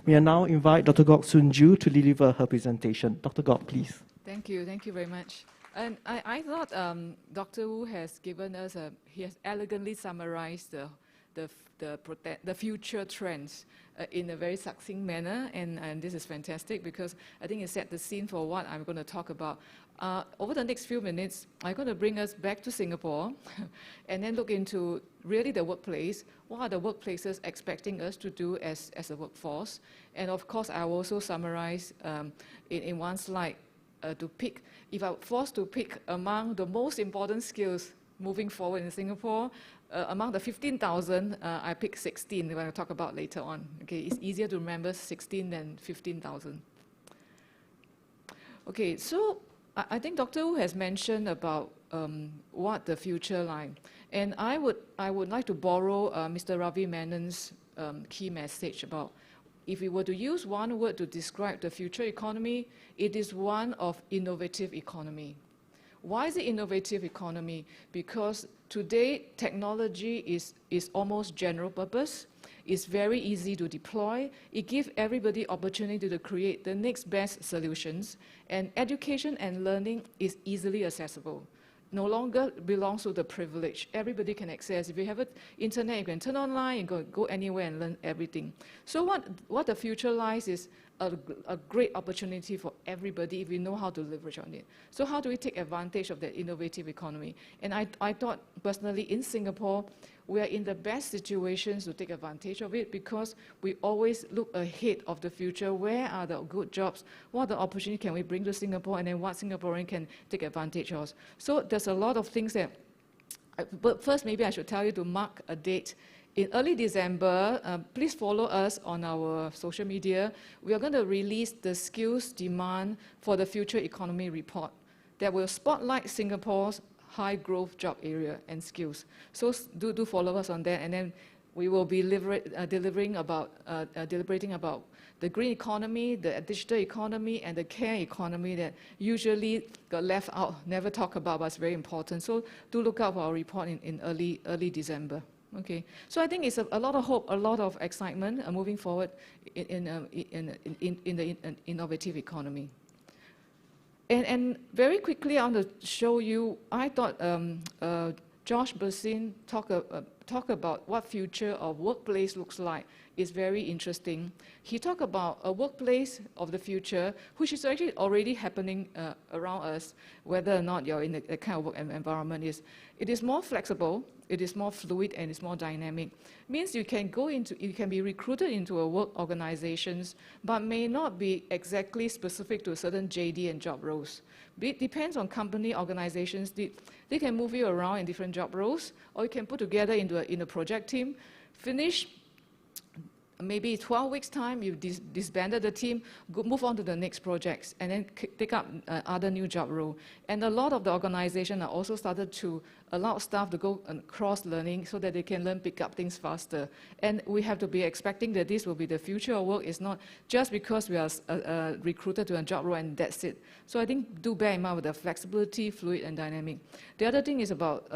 We will now invite Dr. Gok Soon-Ju to deliver her presentation. Dr. Gok, please. Thank you very much. And I thought Dr. Wu has given us he has elegantly summarized the future trends in a very succinct manner, and this is fantastic because I think it set the scene for what I'm going to talk about. Over the next few minutes, I'm going to bring us back to Singapore and then look into really the workplace. What are the workplaces expecting us to do as a workforce? And of course, I will also summarize in one slide to pick, if I'm forced to pick among the most important skills moving forward in Singapore, among the 15,000, I picked 16 when I talk about later on. Okay, it's easier to remember 16 than 15,000. Okay, so I think Dr. Wu has mentioned about what the future like, and I would like to borrow Mr. Ravi Menon's key message about, if we were to use one word to describe the future economy, it is one of innovative economy. Why is it innovative economy? Because today technology is almost general purpose. It's very easy to deploy. It gives everybody opportunity to create the next best solutions. And education and learning is easily accessible. No longer belongs to the privilege. Everybody can access. If you have an internet, you can turn online and go anywhere and learn everything. So what the future lies is a great opportunity for everybody if we know how to leverage on it. So how do we take advantage of that innovative economy? And I thought personally in Singapore, we are in the best situations to take advantage of it because we always look ahead of the future. Where are the good jobs? What the opportunity can we bring to Singapore, and then what Singaporean can take advantage of? So there's a lot of things that, but first maybe I should tell you to mark a date. In early December, please follow us on our social media. We are going to release the Skills Demand for the Future Economy report that will spotlight Singapore's high growth job area and skills. So do follow us on that, and then we will be deliberating about the green economy, the digital economy, and the care economy that usually got left out, never talk about, but it's very important. So do look out for our report in early December. Okay, so I think it's a lot of hope, a lot of excitement moving forward in the innovative economy. And very quickly, I want to show you, I thought Josh Bersin talk about what future of workplace looks like is very interesting. He talked about a workplace of the future, which is actually already happening around us, whether or not you're in a kind of work environment. It is more flexible, it is more fluid, and it's more dynamic. Means you can be recruited into a work organizations, but may not be exactly specific to a certain JD and job roles. It depends on company organizations. They can move you around in different job roles, or you can put together in a project team, finish maybe 12 weeks' time, you disbanded the team, move on to the next projects, and then take up other new job role. And a lot of the organizations are also started to allow staff to go cross-learning so that they can pick up things faster. And we have to be expecting that this will be the future of work. It's not just because we are recruited to a job role and that's it. So I think do bear in mind with the flexibility, fluid, and dynamic. The other thing is about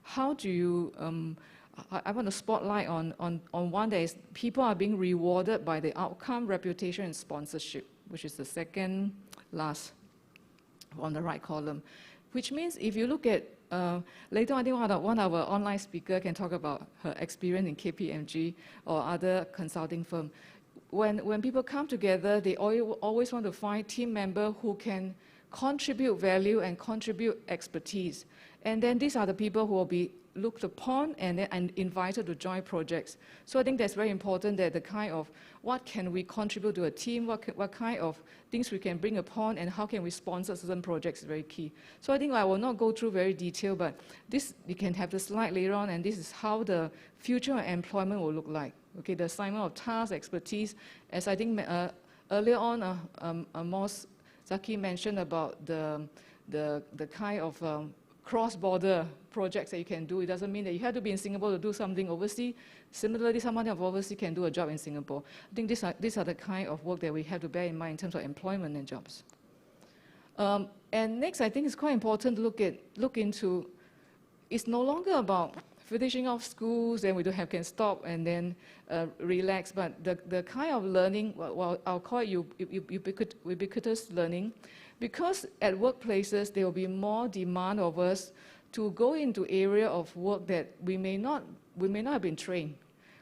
how do you I want to spotlight on one that is people are being rewarded by the outcome, reputation, and sponsorship, which is the second last on the right column. Which means if you look at, later on, I think one of our online speakers can talk about her experience in KPMG or other consulting firm. When people come together, they always want to find team members who can contribute value and contribute expertise. And then these are the people who will be looked upon and then invited to join projects. So I think that's very important, that the kind of what can we contribute to a team, what kind of things we can bring upon, and how can we sponsor certain projects is very key. So I think I will not go through very detailed, but this, you can have the slide later on, and this is how the future employment will look like. Okay, the assignment of tasks, expertise, as I think earlier on, Amos Zaki mentioned about the kind of cross-border projects that you can do. It doesn't mean that you have to be in Singapore to do something overseas. Similarly, someone from overseas can do a job in Singapore. I think these are the kind of work that we have to bear in mind in terms of employment and jobs. And next, I think it's quite important to look into, it's no longer about finishing off schools, then can stop and then relax, but the kind of learning, well, I'll call it ubiquitous learning, because at workplaces there will be more demand of us to go into area of work that we may not have been trained.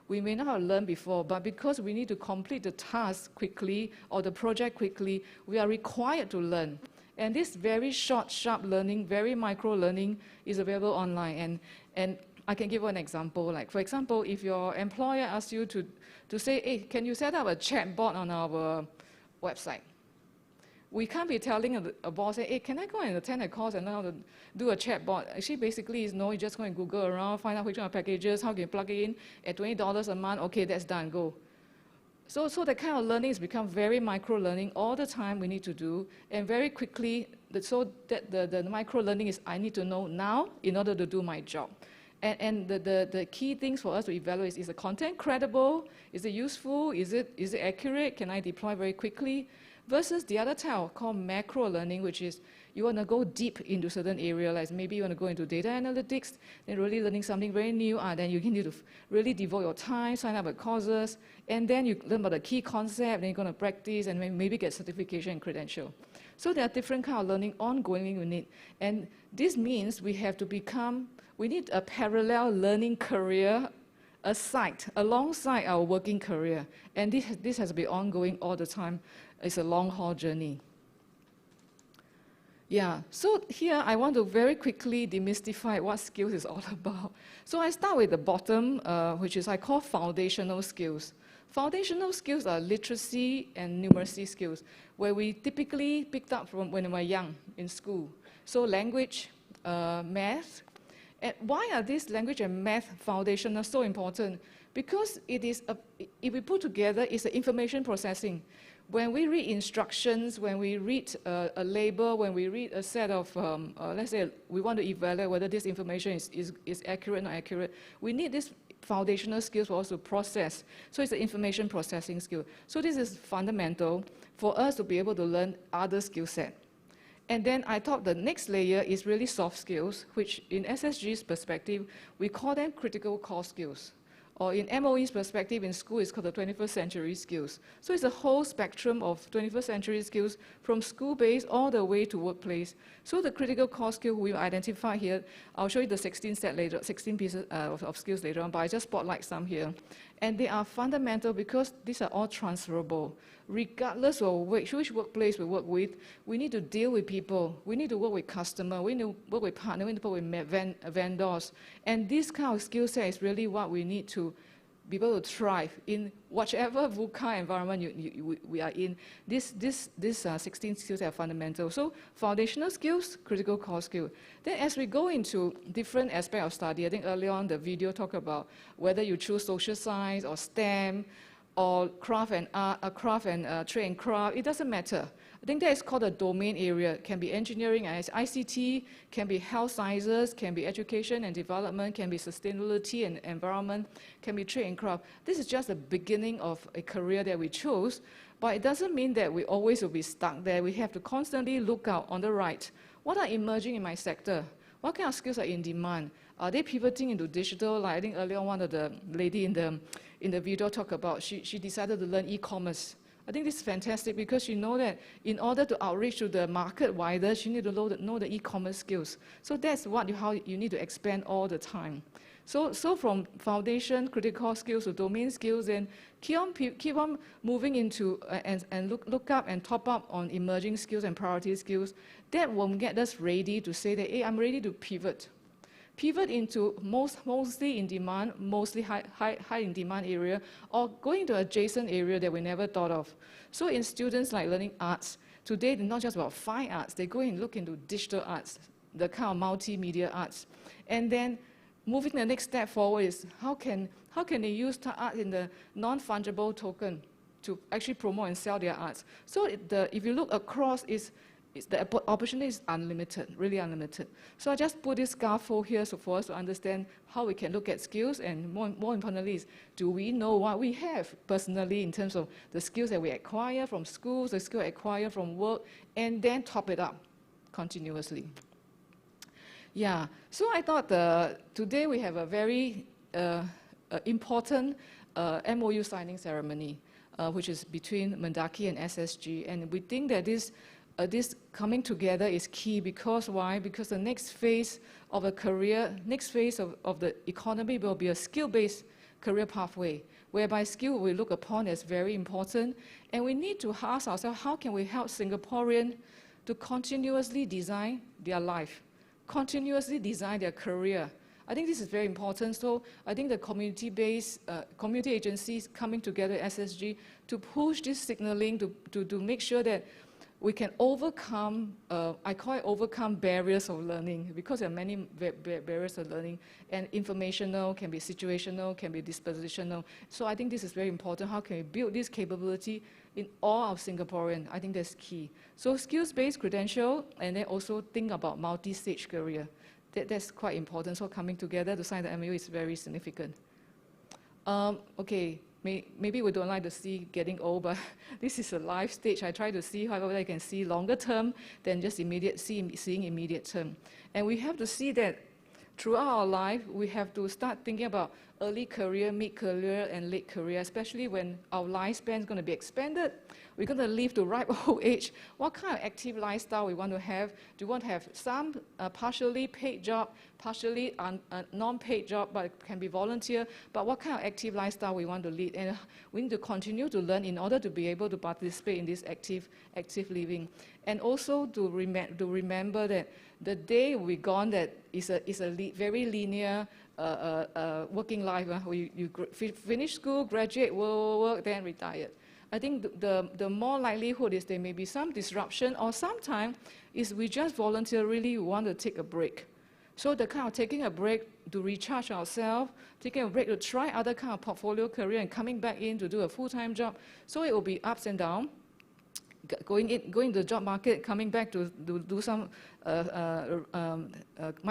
We may not have learned before, but because we need to complete the task quickly or the project quickly, we are required to learn. And this very short, sharp learning, very micro learning is available online. And I can give you an example. Like, for example, if your employer asks you to say, hey, can you set up a chat bot on our website? We can't be telling a boss, hey, can I go and attend a course and learn how to do a chat bot? Actually, basically, is no, you just go and Google around, find out which one are packages, how can you plug it in at $20 a month, okay, that's done, go. So that kind of learning has become very micro learning all the time we need to do, and very quickly, so that the micro learning is I need to know now in order to do my job. And the key things for us to evaluate is the content credible, is it useful, is it accurate, can I deploy very quickly, versus the other type called macro learning, which is you want to go deep into certain area, like maybe you want to go into data analytics, then really learning something very new, then you need to really devote your time, sign up at courses, and then you learn about the key concept, then you're going to practice, and maybe get certification and credential. So there are different kind of learning ongoing we need, and this means we need a parallel learning career alongside our working career, and this has to be ongoing all the time. It's a long-haul journey. Yeah, so here I want to very quickly demystify what skills is all about. So I start with the bottom, which is I call foundational skills. Foundational skills are literacy and numeracy skills, where we typically picked up from when we were young in school. So language, math. And why are these language and math foundational so important? Because it is, if we put together, it's the information processing. When we read instructions, when we read a label, when we read a set of, let's say we want to evaluate whether this information is accurate or not accurate, we need these foundational skills for us to process. So it's the information processing skill. So this is fundamental for us to be able to learn other skill set. And then I thought the next layer is really soft skills, which in SSG's perspective, we call them critical core skills. Or in MOE's perspective in school, it's called the 21st century skills. So it's a whole spectrum of 21st century skills from school-based all the way to workplace. So the critical core skill we identify here, I'll show you the 16 pieces of skills later on, but I just spotlight some here. And they are fundamental because these are all transferable. Regardless of which workplace we work with, we need to deal with people. We need to work with customers. We need to work with partners. We need to work with vendors. And this kind of skill set is really what we need to be able to thrive in whichever VUCA environment we are in. These 16 skills are fundamental. So foundational skills, critical core skill. Then as we go into different aspects of study, I think earlier on the video talked about whether you choose social science or STEM, or craft and trade and craft, it doesn't matter. I think that is called a domain area. It can be engineering and ICT, can be health sciences, can be education and development, can be sustainability and environment, can be trade and craft. This is just the beginning of a career that we chose, but it doesn't mean that we always will be stuck there. We have to constantly look out on the right. What are emerging in my sector? What kind of skills are in demand? Are they pivoting into digital? Like I think earlier on, one of the lady in the video talked about, she decided to learn e-commerce. I think this is fantastic because you know that in order to outreach to the market wider, you need to know the e-commerce skills. So that's how you need to expand all the time. So from foundation, critical skills to domain skills, and keep on moving into and look up and top up on emerging skills and priority skills. That will get us ready to say that, hey, I'm ready to pivot. pivot into mostly in demand, mostly high in demand area, or going to adjacent area that we never thought of. So in students like learning arts, today they're not just about fine arts, they go and look into digital arts, the kind of multimedia arts. And then moving the next step forward is how can they use art in the non-fungible token to actually promote and sell their arts. So if you look across, the opportunity is unlimited, really unlimited. So I just put this scaffold here so for us to understand how we can look at skills, and more importantly is, do we know what we have personally in terms of the skills that we acquire from schools, the skills acquired from work, and then top it up continuously. Yeah, so I thought today we have a very important MOU signing ceremony, which is between MENDAKI and SSG, and we think that this coming together is key because why? Because the next phase of a career, next phase of the economy will be a skill-based career pathway, whereby skill we look upon as very important, and we need to ask ourselves, how can we help Singaporeans to continuously design their life, continuously design their career? I think this is very important. So I think the community-based, community agencies coming together at SSG to push this signaling to make sure that we can overcome, I call it overcome barriers of learning, because there are many barriers of learning, and informational, can be situational, can be dispositional. So I think this is very important. How can we build this capability in all of Singaporeans? I think that's key. So skills-based credential, and then also think about multi-stage career. That's quite important. So coming together to sign the MOU is very significant. Okay. Maybe we don't like to see getting old, but this is a life stage. I try to see however I can see longer term than just seeing immediate term. And we have to see that throughout our life, we have to start thinking about early career, mid-career, and late career, especially when our lifespan is going to be expanded. We're going to live to ripe old age. What kind of active lifestyle we want to have? Do you want to have some partially paid job, partially non-paid job, but it can be volunteer? But what kind of active lifestyle we want to lead? And we need to continue to learn in order to be able to participate in this active living. And also to remember that the day we're gone, that is a very linear working life. You finish school, graduate, work, then retire. I think the more likelihood is there may be some disruption, or sometimes is we just voluntarily want to take a break. So the kind of taking a break to recharge ourselves, taking a break to try other kind of portfolio career, and coming back in to do a full-time job. So it will be ups and downs. Going to the job market, coming back to do some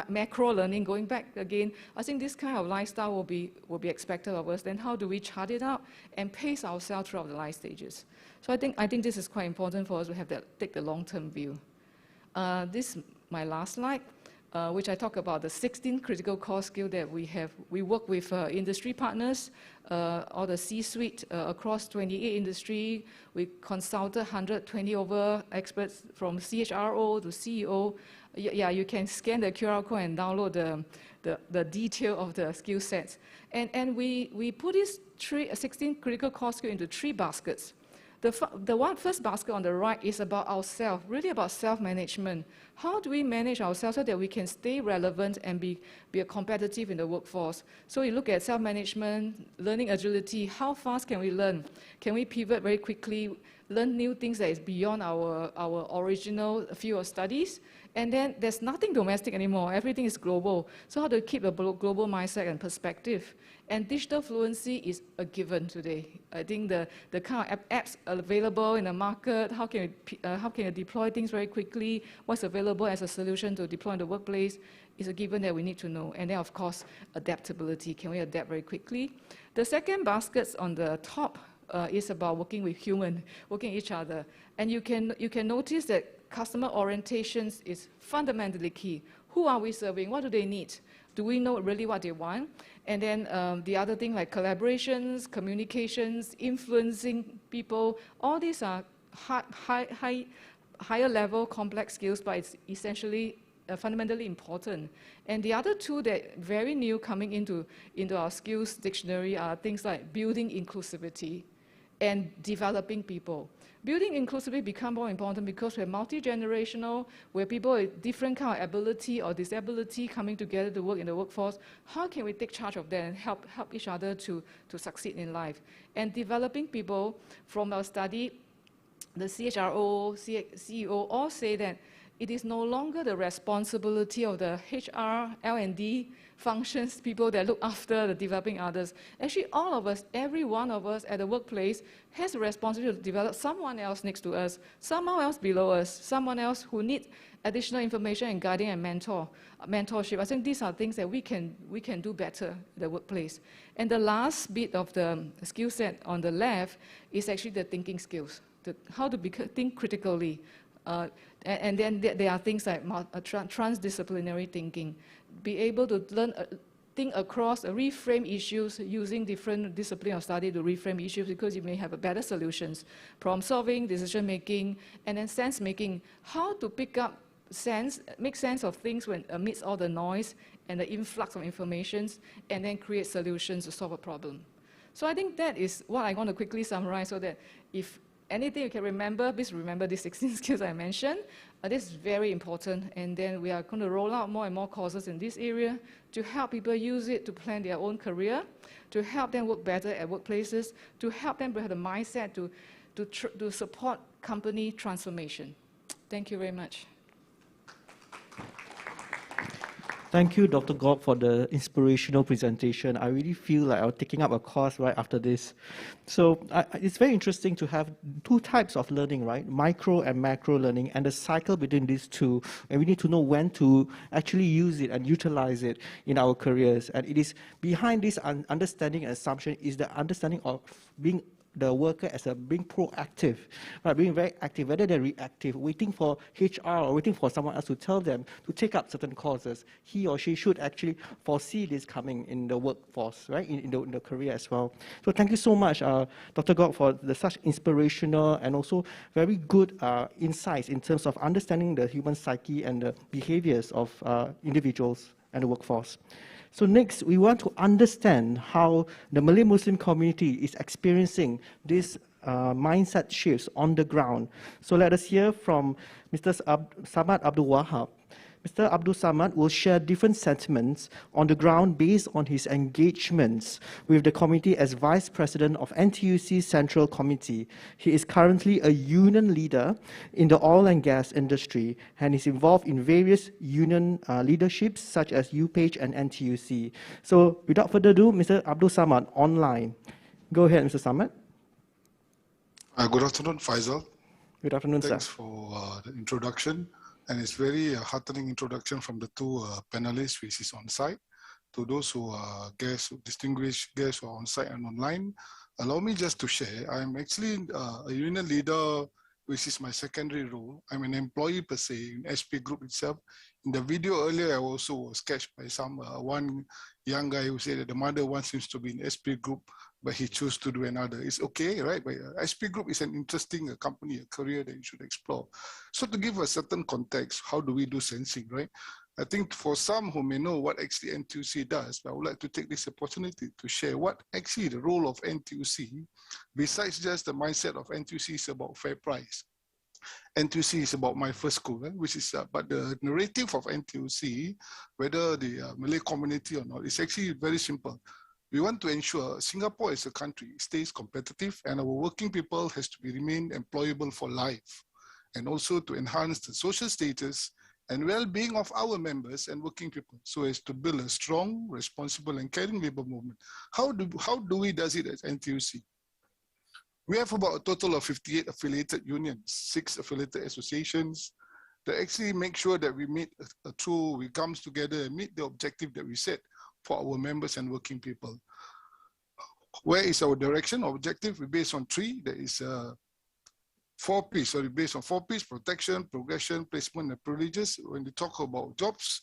macro learning, going back again. I think this kind of lifestyle will be expected of us. Then how do we chart it out and pace ourselves throughout the life stages? So I think this is quite important for us to have take the long-term view. This is my last slide, which I talk about the 16 critical core skills that we have. We work with industry partners, all the C-suite across 28 industry. We consulted 120 over experts from CHRO to CEO. Yeah, you can scan the QR code and download the detail of the skill sets. And we put these 16 critical core skills into 3 baskets. The first basket on the right is about ourselves, really about self-management. How do we manage ourselves so that we can stay relevant and be competitive in the workforce? So you look at self-management, learning agility, how fast can we learn? Can we pivot very quickly, learn new things that is beyond our original field of studies? And then there's nothing domestic anymore, everything is global. So how to keep a global mindset and perspective? And digital fluency is a given today. I think the kind of apps available in the market, how can you deploy things very quickly, what's available as a solution to deploy in the workplace is a given that we need to know. And then of course, adaptability, can we adapt very quickly? The second basket on the top is about working with humans, working with each other. And you can notice that customer orientations is fundamentally key. Who are we serving? What do they need? Do we know really what they want? And then the other thing like collaborations, communications, influencing people, all these are higher level complex skills, but it's essentially fundamentally important. And the other two that very new coming into our skills dictionary are things like building inclusivity and developing people. Building inclusivity become more important because we're multi-generational, where people with different kind of ability or disability coming together to work in the workforce. How can we take charge of that and help each other to succeed in life? And developing people, from our study, the CHRO, CEO all say that it is no longer the responsibility of the HR, L&D functions, people that look after the developing others. Actually, all of us, every one of us at the workplace has a responsibility to develop someone else next to us, someone else below us, someone else who needs additional information and guiding and mentorship. I think these are things that we can do better in the workplace. And the last bit of the skill set on the left is actually the thinking skills, how to think critically. And then there are things like transdisciplinary thinking, be able to learn, think across, reframe issues using different disciplines of study to reframe issues, because you may have better solutions. Problem solving, decision making, and then sense making, how to pick up make sense of things when amidst all the noise and the influx of information, and then create solutions to solve a problem. So I think that is what I want to quickly summarize, so that if anything you can remember, please remember these 16 skills I mentioned. This is very important, and then we are going to roll out more and more courses in this area to help people use it to plan their own career, to help them work better at workplaces, to help them have the mindset to support company transformation. Thank you very much. Thank you, Dr. Gok, for the inspirational presentation. I really feel like I'm taking up a course right after this. So it's very interesting to have two types of learning, right? Micro and macro learning, and the cycle between these two. And we need to know when to actually use it and utilize it in our careers. And it is behind this understanding and assumption is the understanding of being the worker as being proactive, right? Being very active rather than reactive, waiting for HR or waiting for someone else to tell them to take up certain courses. He or she should actually foresee this coming in the workforce, right? In the career as well. So thank you so much, Dr. Gok, for such inspirational and also very good insights in terms of understanding the human psyche and the behaviors of individuals and the workforce. So next, we want to understand how the Malay Muslim community is experiencing these mindset shifts on the ground. So let us hear from Mr. Samad Abdul Wahab. Mr. Abdul Samad will share different sentiments on the ground based on his engagements with the committee as Vice President of NTUC Central Committee. He is currently a union leader in the oil and gas industry and is involved in various union leaderships such as UPage and NTUC. So without further ado, Mr. Abdul Samad online. Go ahead, Mr. Samad. Good afternoon, Faisal. Good afternoon, Thanks sir. for the introduction. And it's very heartening introduction from the two panelists which is on site. To those who are guests, distinguished guests who are on site and online, allow me just to share. I'm actually a union leader, which is my secondary role. I'm an employee per se in SP Group itself. In the video earlier, I also was sketched by one young guy who said that the mother wants him to be in SP Group, but he chose to do another. It's okay, right? But SP Group is an interesting company, a career that you should explore. So to give a certain context, how do we do sensing, right? I think for some who may know what actually NTUC does, but I would like to take this opportunity to share what actually the role of NTUC, besides just the mindset of NTUC is about fair price. NTUC is about my first school, which is, but the narrative of NTUC, whether the Malay community or not, is actually very simple. We want to ensure Singapore as a country stays competitive and our working people has to be remain employable for life, and also to enhance the social status and well-being of our members and working people, so as to build a strong, responsible and caring labour movement. How do we do it at NTUC? We have about a total of 58 affiliated unions, 6 affiliated associations that actually make sure that we meet we come together and meet the objective that we set for our members and working people. Where is our direction? Our objective, we based on 3. There is 4 P's. So we based on 4 P's: protection, progression, placement, and privileges. When we talk about jobs,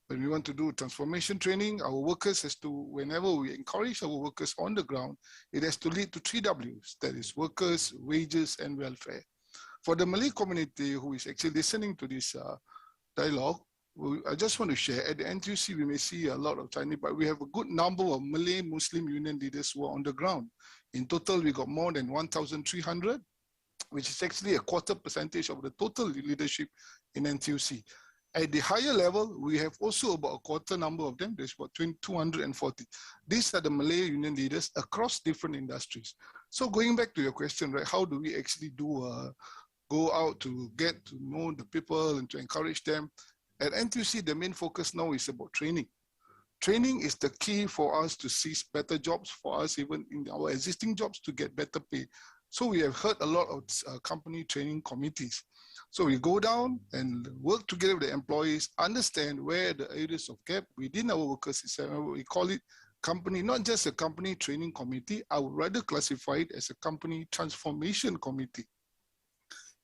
when we want to do transformation training, our workers has to, whenever we encourage our workers on the ground, it has to lead to 3 W's. That is workers, wages, and welfare. For the Malay community who is actually listening to this dialogue, I just want to share, at the NTUC, we may see a lot of Chinese, but we have a good number of Malay Muslim union leaders who are on the ground In total, we got more than 1,300, which is actually a 1/4% of the total leadership in NTUC. At the higher level, we have also about a quarter number of them. There's about 240. These are the Malay union leaders across different industries. So going back to your question, right, how do we actually go out to get to know the people and to encourage them? At NTUC, the main focus now is about training. Training is the key for us to seize better jobs, for us even in our existing jobs to get better pay. So we have heard a lot of company training committees. So we go down and work together with the employees, understand where the areas of gap within our workers is. We call it company, not just a company training committee. I would rather classify it as a company transformation committee.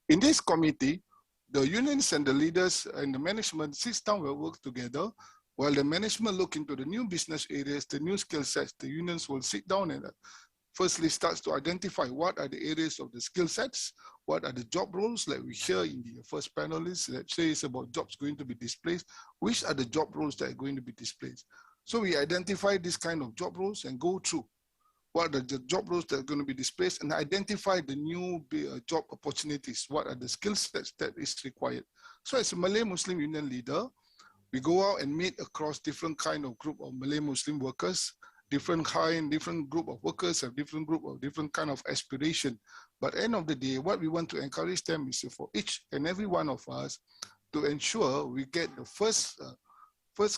In this committee, the unions and the leaders and the management sits down and work together. While the management look into the new business areas, the new skill sets, the unions will sit down and firstly starts to identify what are the areas of the skill sets, what are the job roles, like we hear in the first panelist that says about jobs going to be displaced, which are the job roles that are going to be displaced. So we identify this kind of job roles and go through what are the job roles that are going to be displaced and identify the new job opportunities, what are the skill sets that is required. So as a Malay Muslim union leader, we go out and meet across different kind of group of Malay Muslim workers, different group of workers have different group of different kind of aspiration. But end of the day, what we want to encourage them is for each and every one of us to ensure we get the first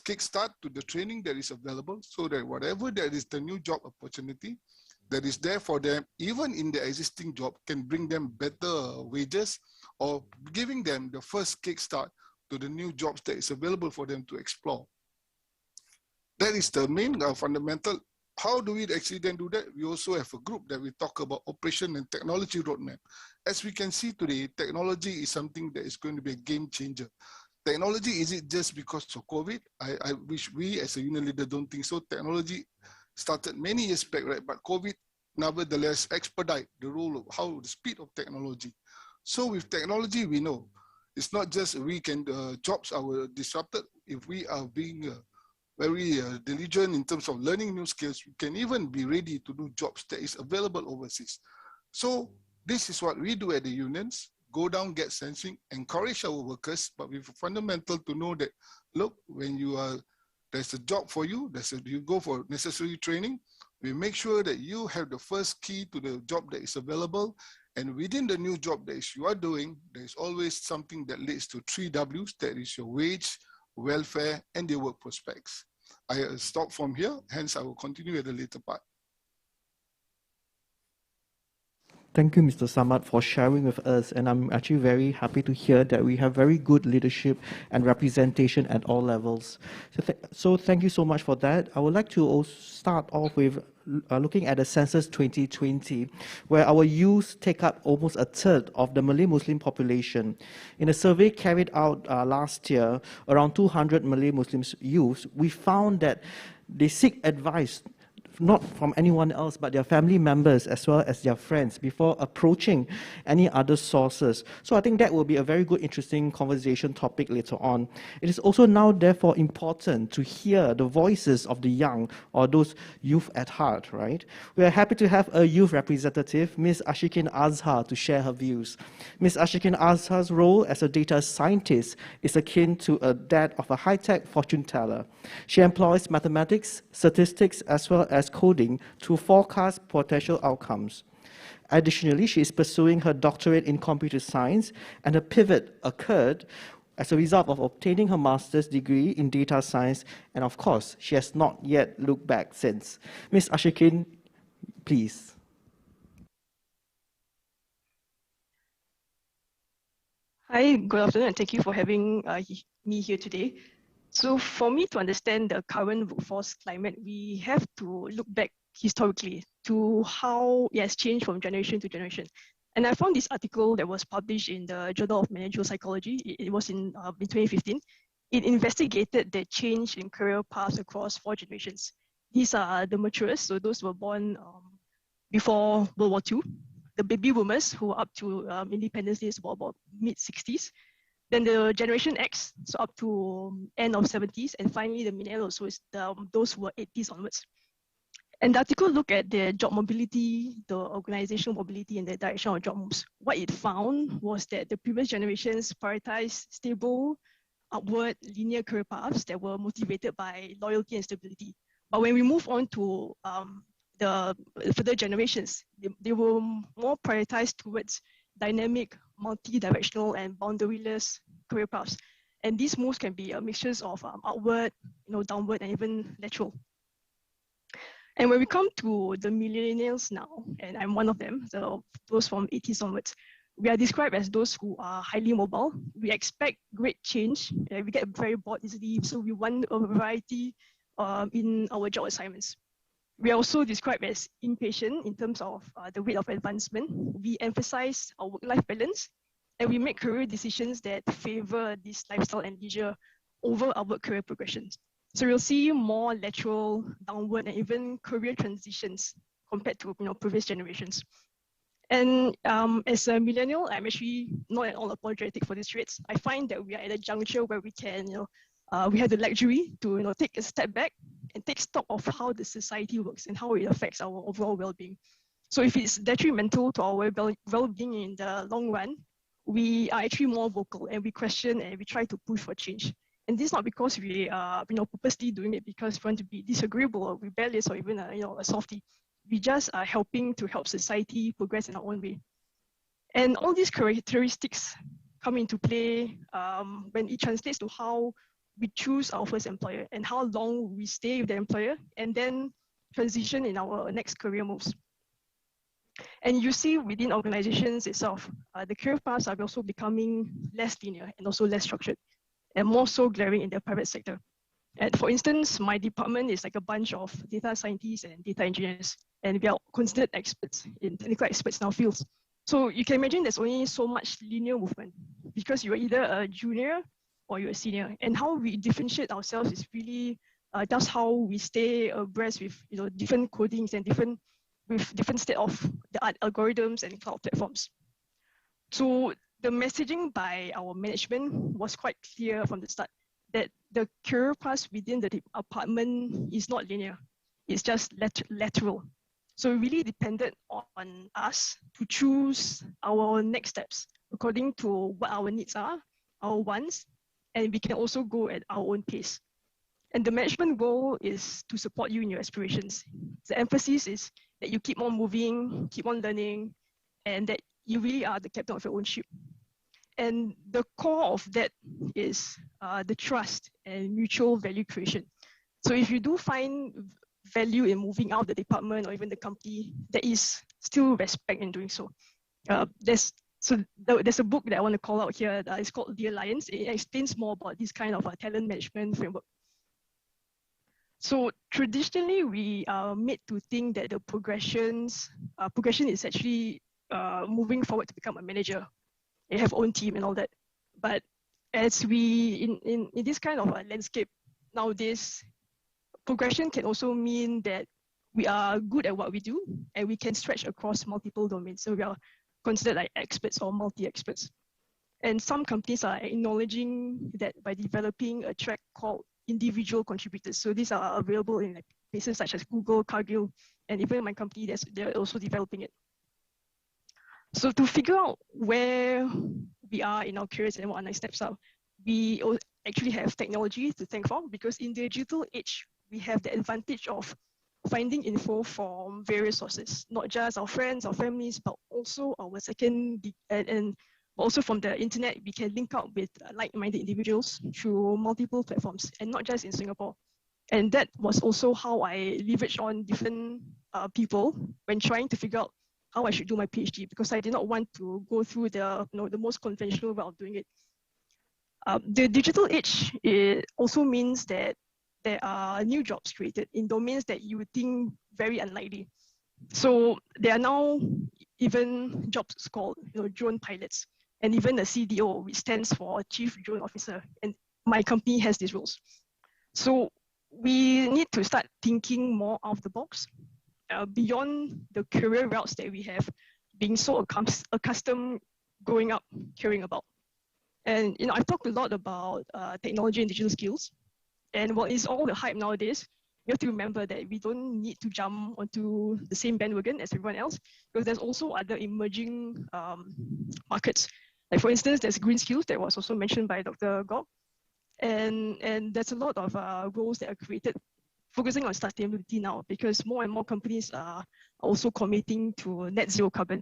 kickstart to the training that is available, so that whatever that is the new job opportunity that is there for them, even in their existing job, can bring them better wages or giving them the first kickstart to the new jobs that is available for them to explore. That is the main fundamental. How do we actually then do that? We also have a group that we talk about operation and technology roadmap. As we can see today, technology is something that is going to be a game changer. Technology, is it just because of COVID? I wish we as a union leader don't think so. Technology started many years back, right? But COVID nevertheless expedite the role of how the speed of technology. So with technology, we know it's not just jobs are disrupted. If we are being very diligent in terms of learning new skills, we can even be ready to do jobs that is available overseas. So this is what we do at the unions. Go down, get sensing, encourage our workers, but we fundamental to know that, look, when there's a job for you, you go for necessary training, we make sure that you have the first key to the job that is available. And within the new job that you are doing, there's always something that leads to 3 Ws, that is your wage, welfare, and the work prospects. I stop from here, hence I will continue at the later part. Thank you, Mr. Samad, for sharing with us. And I'm actually very happy to hear that we have very good leadership and representation at all levels. So thank you so much for that. I would like to also start off with looking at the census 2020, where our youth take up almost 1/3 of the Malay Muslim population. In a survey carried out last year, around 200 Malay Muslim youths, we found that they seek advice not from anyone else but their family members as well as their friends before approaching any other sources. So I think that will be a very good, interesting conversation topic later on. It is also now therefore important to hear the voices of the young or those youth at heart, right? We are happy to have a youth representative, Ms. Ashikin Azhar, to share her views. Ms. Ashikin Azhar's role as a data scientist is akin to that of a high-tech fortune teller. She employs mathematics, statistics, as well as coding to forecast potential outcomes. Additionally, she is pursuing her doctorate in computer science, and a pivot occurred as a result of obtaining her master's degree in data science, and of course, she has not yet looked back since. Ms. Ashikin, please. Hi, good afternoon, and thank you for having me here today. So for me to understand the current workforce climate, we have to look back historically to how it has changed from generation to generation. And I found this article that was published in the Journal of Managerial Psychology. It was in 2015. It investigated the change in career paths across 4 generations. These are the maturest, so those who were born before World War II, the baby boomers who are up to independence days were about mid-60s. Then the Generation X, so up to end of 70s, and finally the millennials, so it's those who are 80s onwards. And the article looked at the job mobility, the organizational mobility, and the direction of job moves. What it found was that the previous generations prioritized stable, upward, linear career paths that were motivated by loyalty and stability. But when we move on to the further generations, they were more prioritized towards dynamic, multi-directional, and boundaryless career paths. And these moves can be a mixture of outward, downward, and even lateral. And when we come to the millennials now, and I'm one of them, so those from 80s onwards, we are described as those who are highly mobile. We expect great change. We get very bored easily, so we want a variety in our job assignments. We are also described as impatient in terms of the rate of advancement. We emphasize our work-life balance, and we make career decisions that favor this lifestyle and leisure over our career progressions. So you'll see more lateral, downward, and even career transitions compared to previous generations. And as a millennial, I'm actually not at all apologetic for these traits. I find that we are at a juncture where we can, we have the luxury to take a step back and take stock of how the society works and how it affects our overall well-being. So if it's detrimental to our well-being in the long run, we are actually more vocal and we question and we try to push for change. And this is not because we are purposely doing it because we want to be disagreeable or rebellious or even a softie. We just are helping to help society progress in our own way. And all these characteristics come into play when it translates to how we choose our first employer and how long we stay with the employer and then transition in our next career moves. And you see within organizations itself, the career paths are also becoming less linear and also less structured, and more so glaring in the private sector. And for instance, my department is like a bunch of data scientists and data engineers, and we are considered experts, technical experts in our fields. So you can imagine there's only so much linear movement because you're either a junior or you're a senior. And how we differentiate ourselves is really that's how we stay abreast with different codings and different state of the art algorithms and cloud platforms. So the messaging by our management was quite clear from the start that the career path within the department is not linear. It's just lateral. So it really depended on us to choose our next steps according to what our needs are, our wants, and we can also go at our own pace. And the management goal is to support you in your aspirations. The emphasis is that you keep on moving, keep on learning, and that you really are the captain of your own ship. And the core of that is the trust and mutual value creation. So if you do find value in moving out of the department or even the company, there is still respect in doing so. There's a book that I want to call out here. It's called The Alliance. It explains more about this kind of talent management framework. So traditionally, we are made to think that the progression is actually moving forward to become a manager. They have own team and all that. But as we, in this kind of landscape nowadays, progression can also mean that we are good at what we do and we can stretch across multiple domains. So we are considered like experts or multi-experts. And some companies are acknowledging that by developing a track called individual contributors. So these are available in places such as Google, Cargill, and even my company, they're also developing it. So to figure out where we are in our careers and what our next steps are, we actually have technology to thank for, because in the digital age, we have the advantage of finding info from various sources, not just our friends, our families, but also our and also from the internet, we can link up with like-minded individuals through multiple platforms, and not just in Singapore. And that was also how I leveraged on different people when trying to figure out how I should do my PhD, because I did not want to go through the most conventional way of doing it. The digital age, it also means that there are new jobs created in domains that you would think very unlikely. So there are now even jobs called drone pilots, and even the CDO, which stands for Chief Drone Officer, and my company has these roles. So we need to start thinking more out of the box, beyond the career routes that we have being so accustomed growing up caring about. And I've talked a lot about technology and digital skills, and what is all the hype nowadays we have to remember that we don't need to jump onto the same bandwagon as everyone else, because there's also other emerging markets. Like for instance, there's green skills that was also mentioned by Dr. Gok. And there's a lot of roles that are created focusing on sustainability now, because more and more companies are also committing to net zero carbon.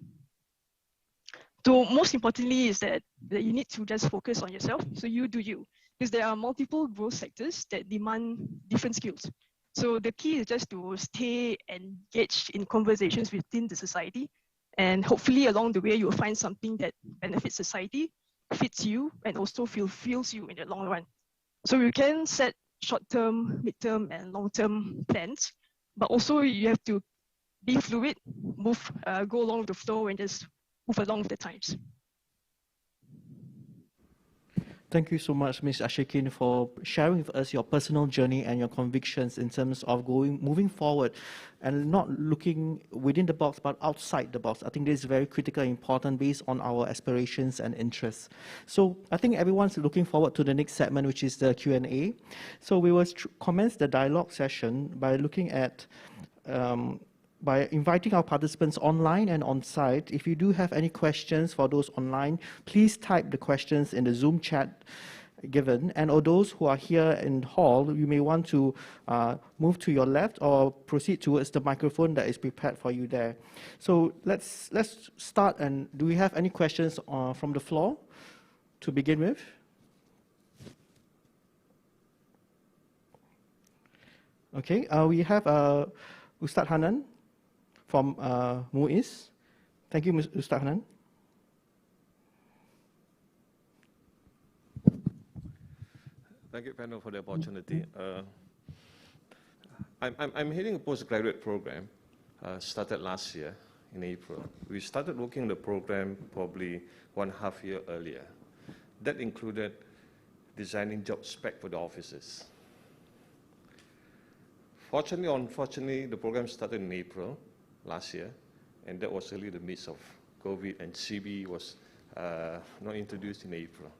So most importantly is that you need to just focus on yourself. So you do you, because there are multiple growth sectors that demand different skills. So the key is just to stay engaged in conversations within the society. And hopefully along the way, you'll find something that benefits society, fits you, and also fulfills you in the long run. So you can set short-term, mid-term, and long-term plans, but also you have to be fluid, go along with the flow, and just move along with the times. Thank you so much, Ms. Ashikin, for sharing with us your personal journey and your convictions in terms of moving forward and not looking within the box, but outside the box. I think this is very critical and important based on our aspirations and interests. So I think everyone's looking forward to the next segment, which is the Q&A. So we will commence the dialogue session by looking at by inviting our participants online and on-site. If you do have any questions for those online, please type the questions in the Zoom chat given. And for those who are here in the hall, you may want to move to your left or proceed towards the microphone that is prepared for you there. So let's start. And do we have any questions from the floor to begin with? Okay, we have Ustaz Hanan from MUIS. Thank you, Ustaz Hanan. Thank you, panel, for the opportunity. I'm heading a postgraduate program, started last year in April. We started working on the program probably 1.5 years earlier. That included designing job spec for the officers. Fortunately or unfortunately, the program started in April last year, and that was really the midst of COVID, and CB was not introduced in April.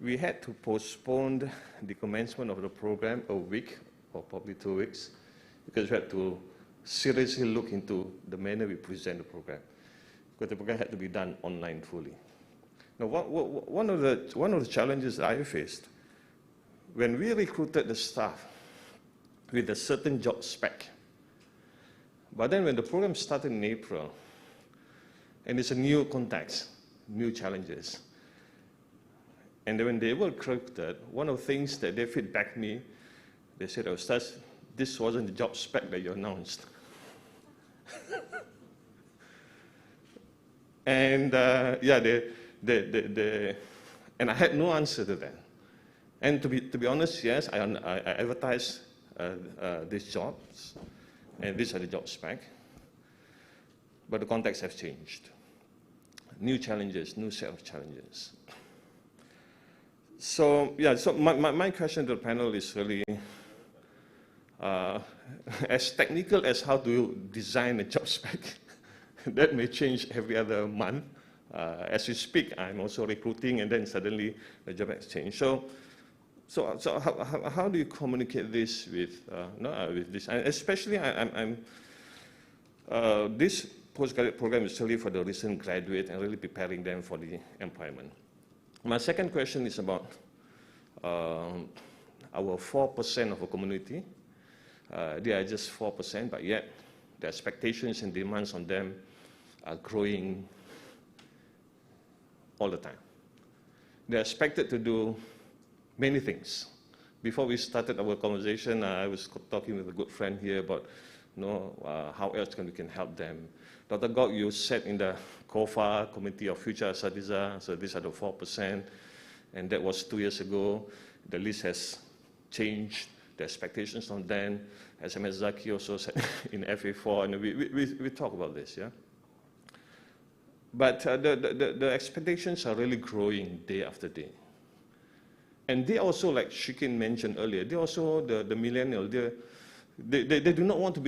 We had to postpone the commencement of the program a week or probably 2 weeks, because we had to seriously look into the manner we present the program, because the program had to be done online fully. Now, one of the challenges I faced when we recruited the staff with a certain job spec, but then when the program started in April, and it's a new context, new challenges, and then when they were recruited, one of the things that they feedback me, they said, "Oh, Ustaz, this wasn't the job spec that you announced." And yeah, and I had no answer to that. And to be honest, yes, I advertised these jobs, and these are the job spec, but the context has changed. New challenges, new set of challenges. So yeah, so my question to the panel is really as technical as how do you design a job spec. That may change every other month. As we speak, I'm also recruiting, and then suddenly the job has changed. So how do you communicate this with this? And especially, this postgraduate program is really for the recent graduate and really preparing them for the employment. My second question is about our 4% of our community. They are just 4%, but yet the expectations and demands on them are growing all the time. They're expected to do many things. Before we started our conversation, I was talking with a good friend here about how else we can help them. Dr. Gok, you sat in the COFA, Committee of Future Asatiza, so these are the 4%, and that was 2 years ago. The list has changed, the expectations on them. As MS Zaki also said in FA4, and we talk about this, yeah? But the expectations are really growing day after day. And they also, like Shikin mentioned earlier, they also, the millennial, they do not want to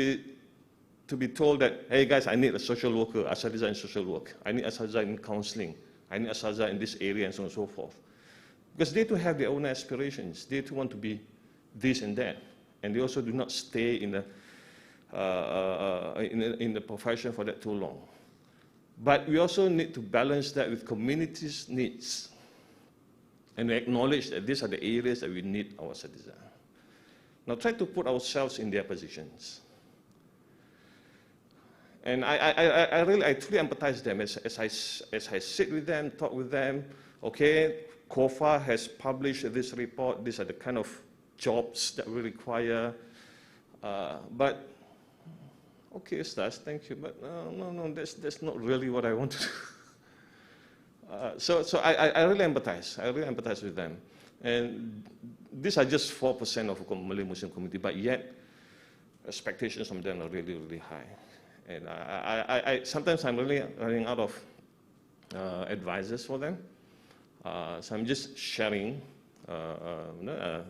be told that, hey guys, I need a social worker, asatiza in social work. I need asatiza in counseling. I need asatiza in this area, and so on and so forth. Because they too have their own aspirations. They too want to be this and that. and they also do not stay in the profession for that too long. But we also need to balance that with community's needs, and we acknowledge that these are the areas that we need our citizens. Now try to put ourselves in their positions. And I truly empathize with them as I sit with them, talk with them. Okay, COFA has published this report. These are the kind of jobs that we require. But okay, Stas, thank you. But no, that's not really what I want to do. So I really empathize. I really empathize with them. And these are just 4% of the Malay Muslim community, but yet expectations from them are really, really high. And sometimes I'm really running out of advisors for them. So I'm just sharing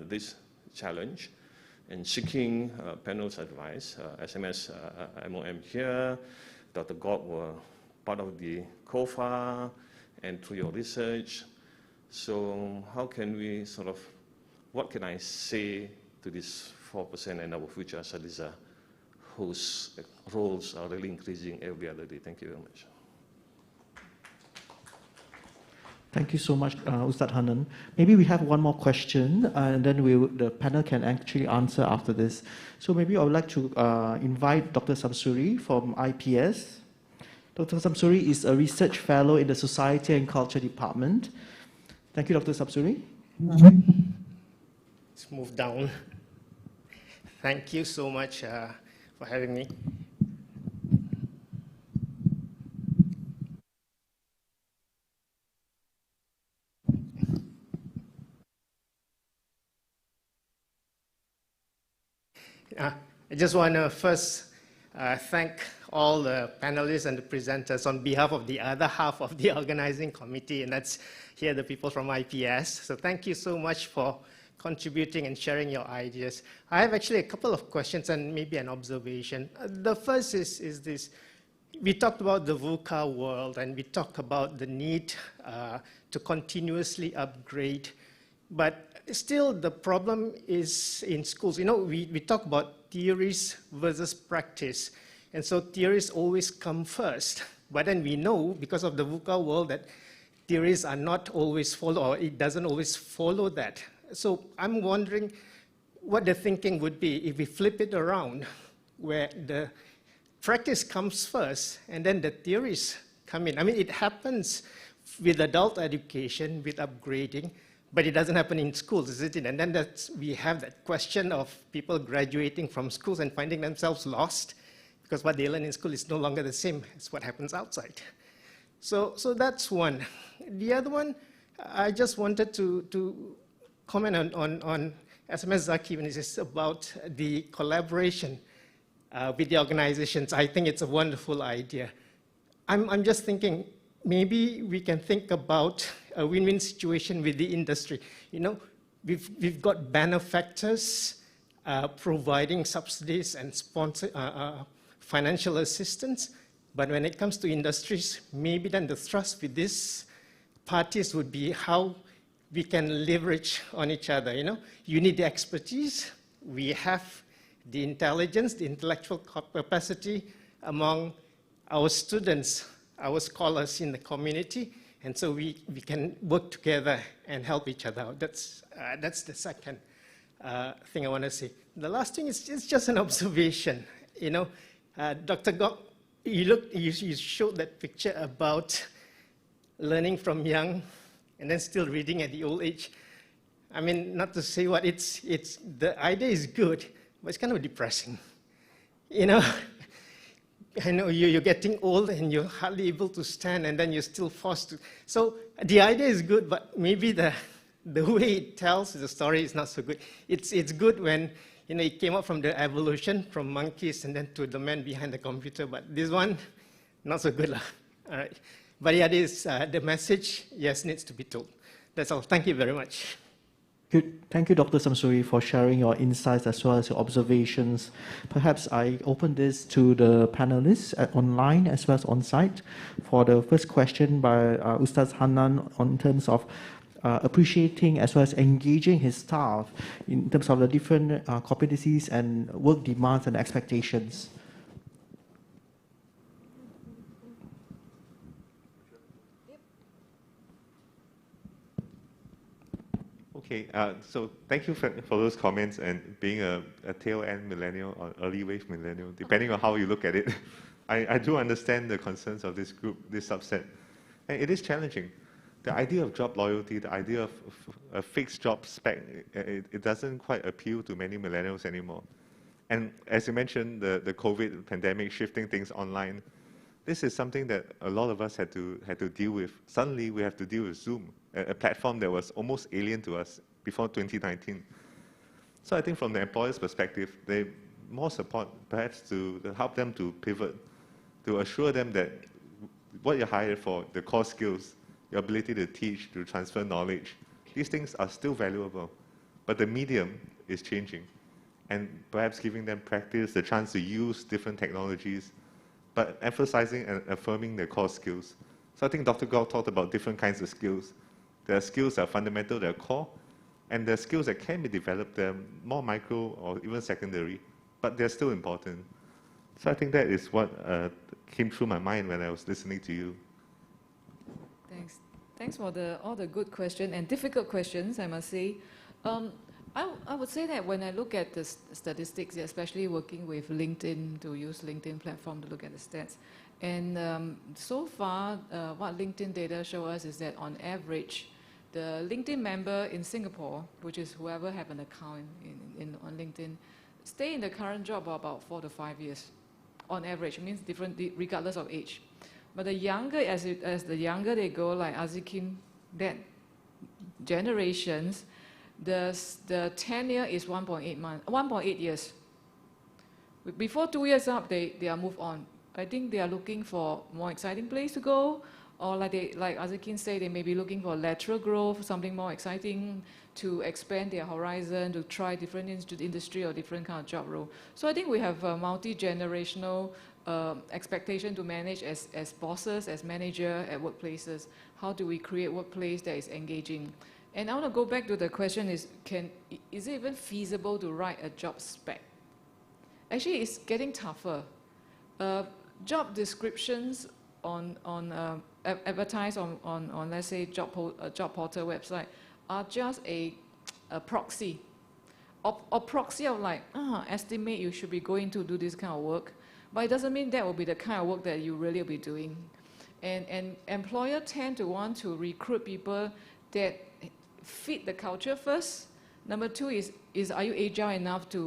this challenge and seeking panel's advice. SMS, MOM here, Dr. Gok were part of the COFA and through your research. So how can we sort of, what can I say to this 4% and our future Asatiza whose roles are really increasing every other day? Thank you very much. Thank you so much, Ustad Hanan. Maybe we have one more question, and then the panel can actually answer after this. So maybe I would like to invite Dr. Samsuri from IPS. Dr. Samsuri is a research fellow in the Society and Culture Department. Thank you, Dr. Samsuri. Let's move down. Thank you so much for having me. I just want to first thank all the panelists and the presenters on behalf of the other half of the organizing committee, and that's here the people from IPS. So thank you so much for contributing and sharing your ideas. I have actually a couple of questions and maybe an observation. The first is this. We talked about the VUCA world, and we talked about the need to continuously upgrade. But still, the problem is in schools. You know, we talk about theories versus practice. And so theories always come first. But then we know, because of the VUCA world, that theories are not always followed, or it doesn't always follow that. So I'm wondering what the thinking would be if we flip it around, where the practice comes first, and then the theories come in. I mean, it happens with adult education, with upgrading, but it doesn't happen in schools, is it? And then we have that question of people graduating from schools and finding themselves lost, because what they learn in school is no longer the same as what happens outside. So that's one. The other one, I just wanted to comment on SMS Zaki when he says about the collaboration with the organizations. I think it's a wonderful idea. I'm just thinking, maybe we can think about a win-win situation with the industry. You know, we've got benefactors providing subsidies and financial assistance, but when it comes to industries, maybe then the thrust with these parties would be how we can leverage on each other. You know, you need the expertise. We have the intelligence, the intellectual capacity among our students, our scholars in the community, and so we can work together and help each other out. That's the second thing I want to say. The last thing is just an observation. You know, Dr. Gok, you showed that picture about learning from young and then still reading at the old age. I mean, not to say what the idea is good, but it's kind of depressing. You know, I know you're getting old and you're hardly able to stand, and then you're still forced to. So the idea is good, but maybe the way it tells the story is not so good. It's good when, you know, it came up from the evolution from monkeys and then to the man behind the computer, but this one, not so good. All right. But yeah, the message, yes, needs to be told. That's all. Thank you very much. Good. Thank you, Dr. Samsuri, for sharing your insights as well as your observations. Perhaps I open this to the panelists online as well as on-site. For the first question by Ustaz Hanan in terms of appreciating as well as engaging his staff in terms of the different competencies and work demands and expectations? Okay, so thank you for those comments, and being a tail end millennial or early wave millennial, depending on how you look at it, I do understand the concerns of this group, this subset. And it is challenging. The idea of job loyalty, the idea of a fixed job spec, it doesn't quite appeal to many millennials anymore. And as you mentioned, the COVID pandemic shifting things online, this is something that a lot of us had to deal with. Suddenly, we have to deal with Zoom, a platform that was almost alien to us before 2019. So I think from the employer's perspective, they more support perhaps to help them to pivot, to assure them that what you're hired for, the core skills, your ability to teach, to transfer knowledge, these things are still valuable, but the medium is changing. And perhaps giving them practice, the chance to use different technologies, but emphasizing and affirming their core skills. So I think Dr. Gao talked about different kinds of skills. There are skills that are fundamental, that are core, and there are skills that can be developed, they're more micro or even secondary, but they're still important. So I think that is what came through my mind when I was listening to you. Thanks. Thanks for all the good questions and difficult questions, I must say. I would say that when I look at the statistics, especially working with LinkedIn, to use LinkedIn platform to look at the stats, and so far, what LinkedIn data show us is that on average, the LinkedIn member in Singapore, which is whoever have an account on LinkedIn, stay in the current job for about 4 to 5 years, on average. It means different regardless of age. But the younger, as the younger they go, like Azikin, that generations, the tenure is 1.8 years. Before 2 years up, they are moved on. I think they are looking for more exciting place to go, or like Azikin say, they may be looking for lateral growth, something more exciting to expand their horizon, to try different industry or different kind of job role. So I think we have a multi-generational expectation to manage as bosses, as manager at workplaces. How do we create workplace that is engaging? And I want to go back to the question is it even feasible to write a job spec? Actually, it's getting tougher. Job descriptions advertised on let's say job portal website are just a proxy, or proxy of like estimate you should be going to do this kind of work, but it doesn't mean that will be the kind of work that you really will be doing. And employer tend to want to recruit people that fit the culture first. Number two is are you agile enough to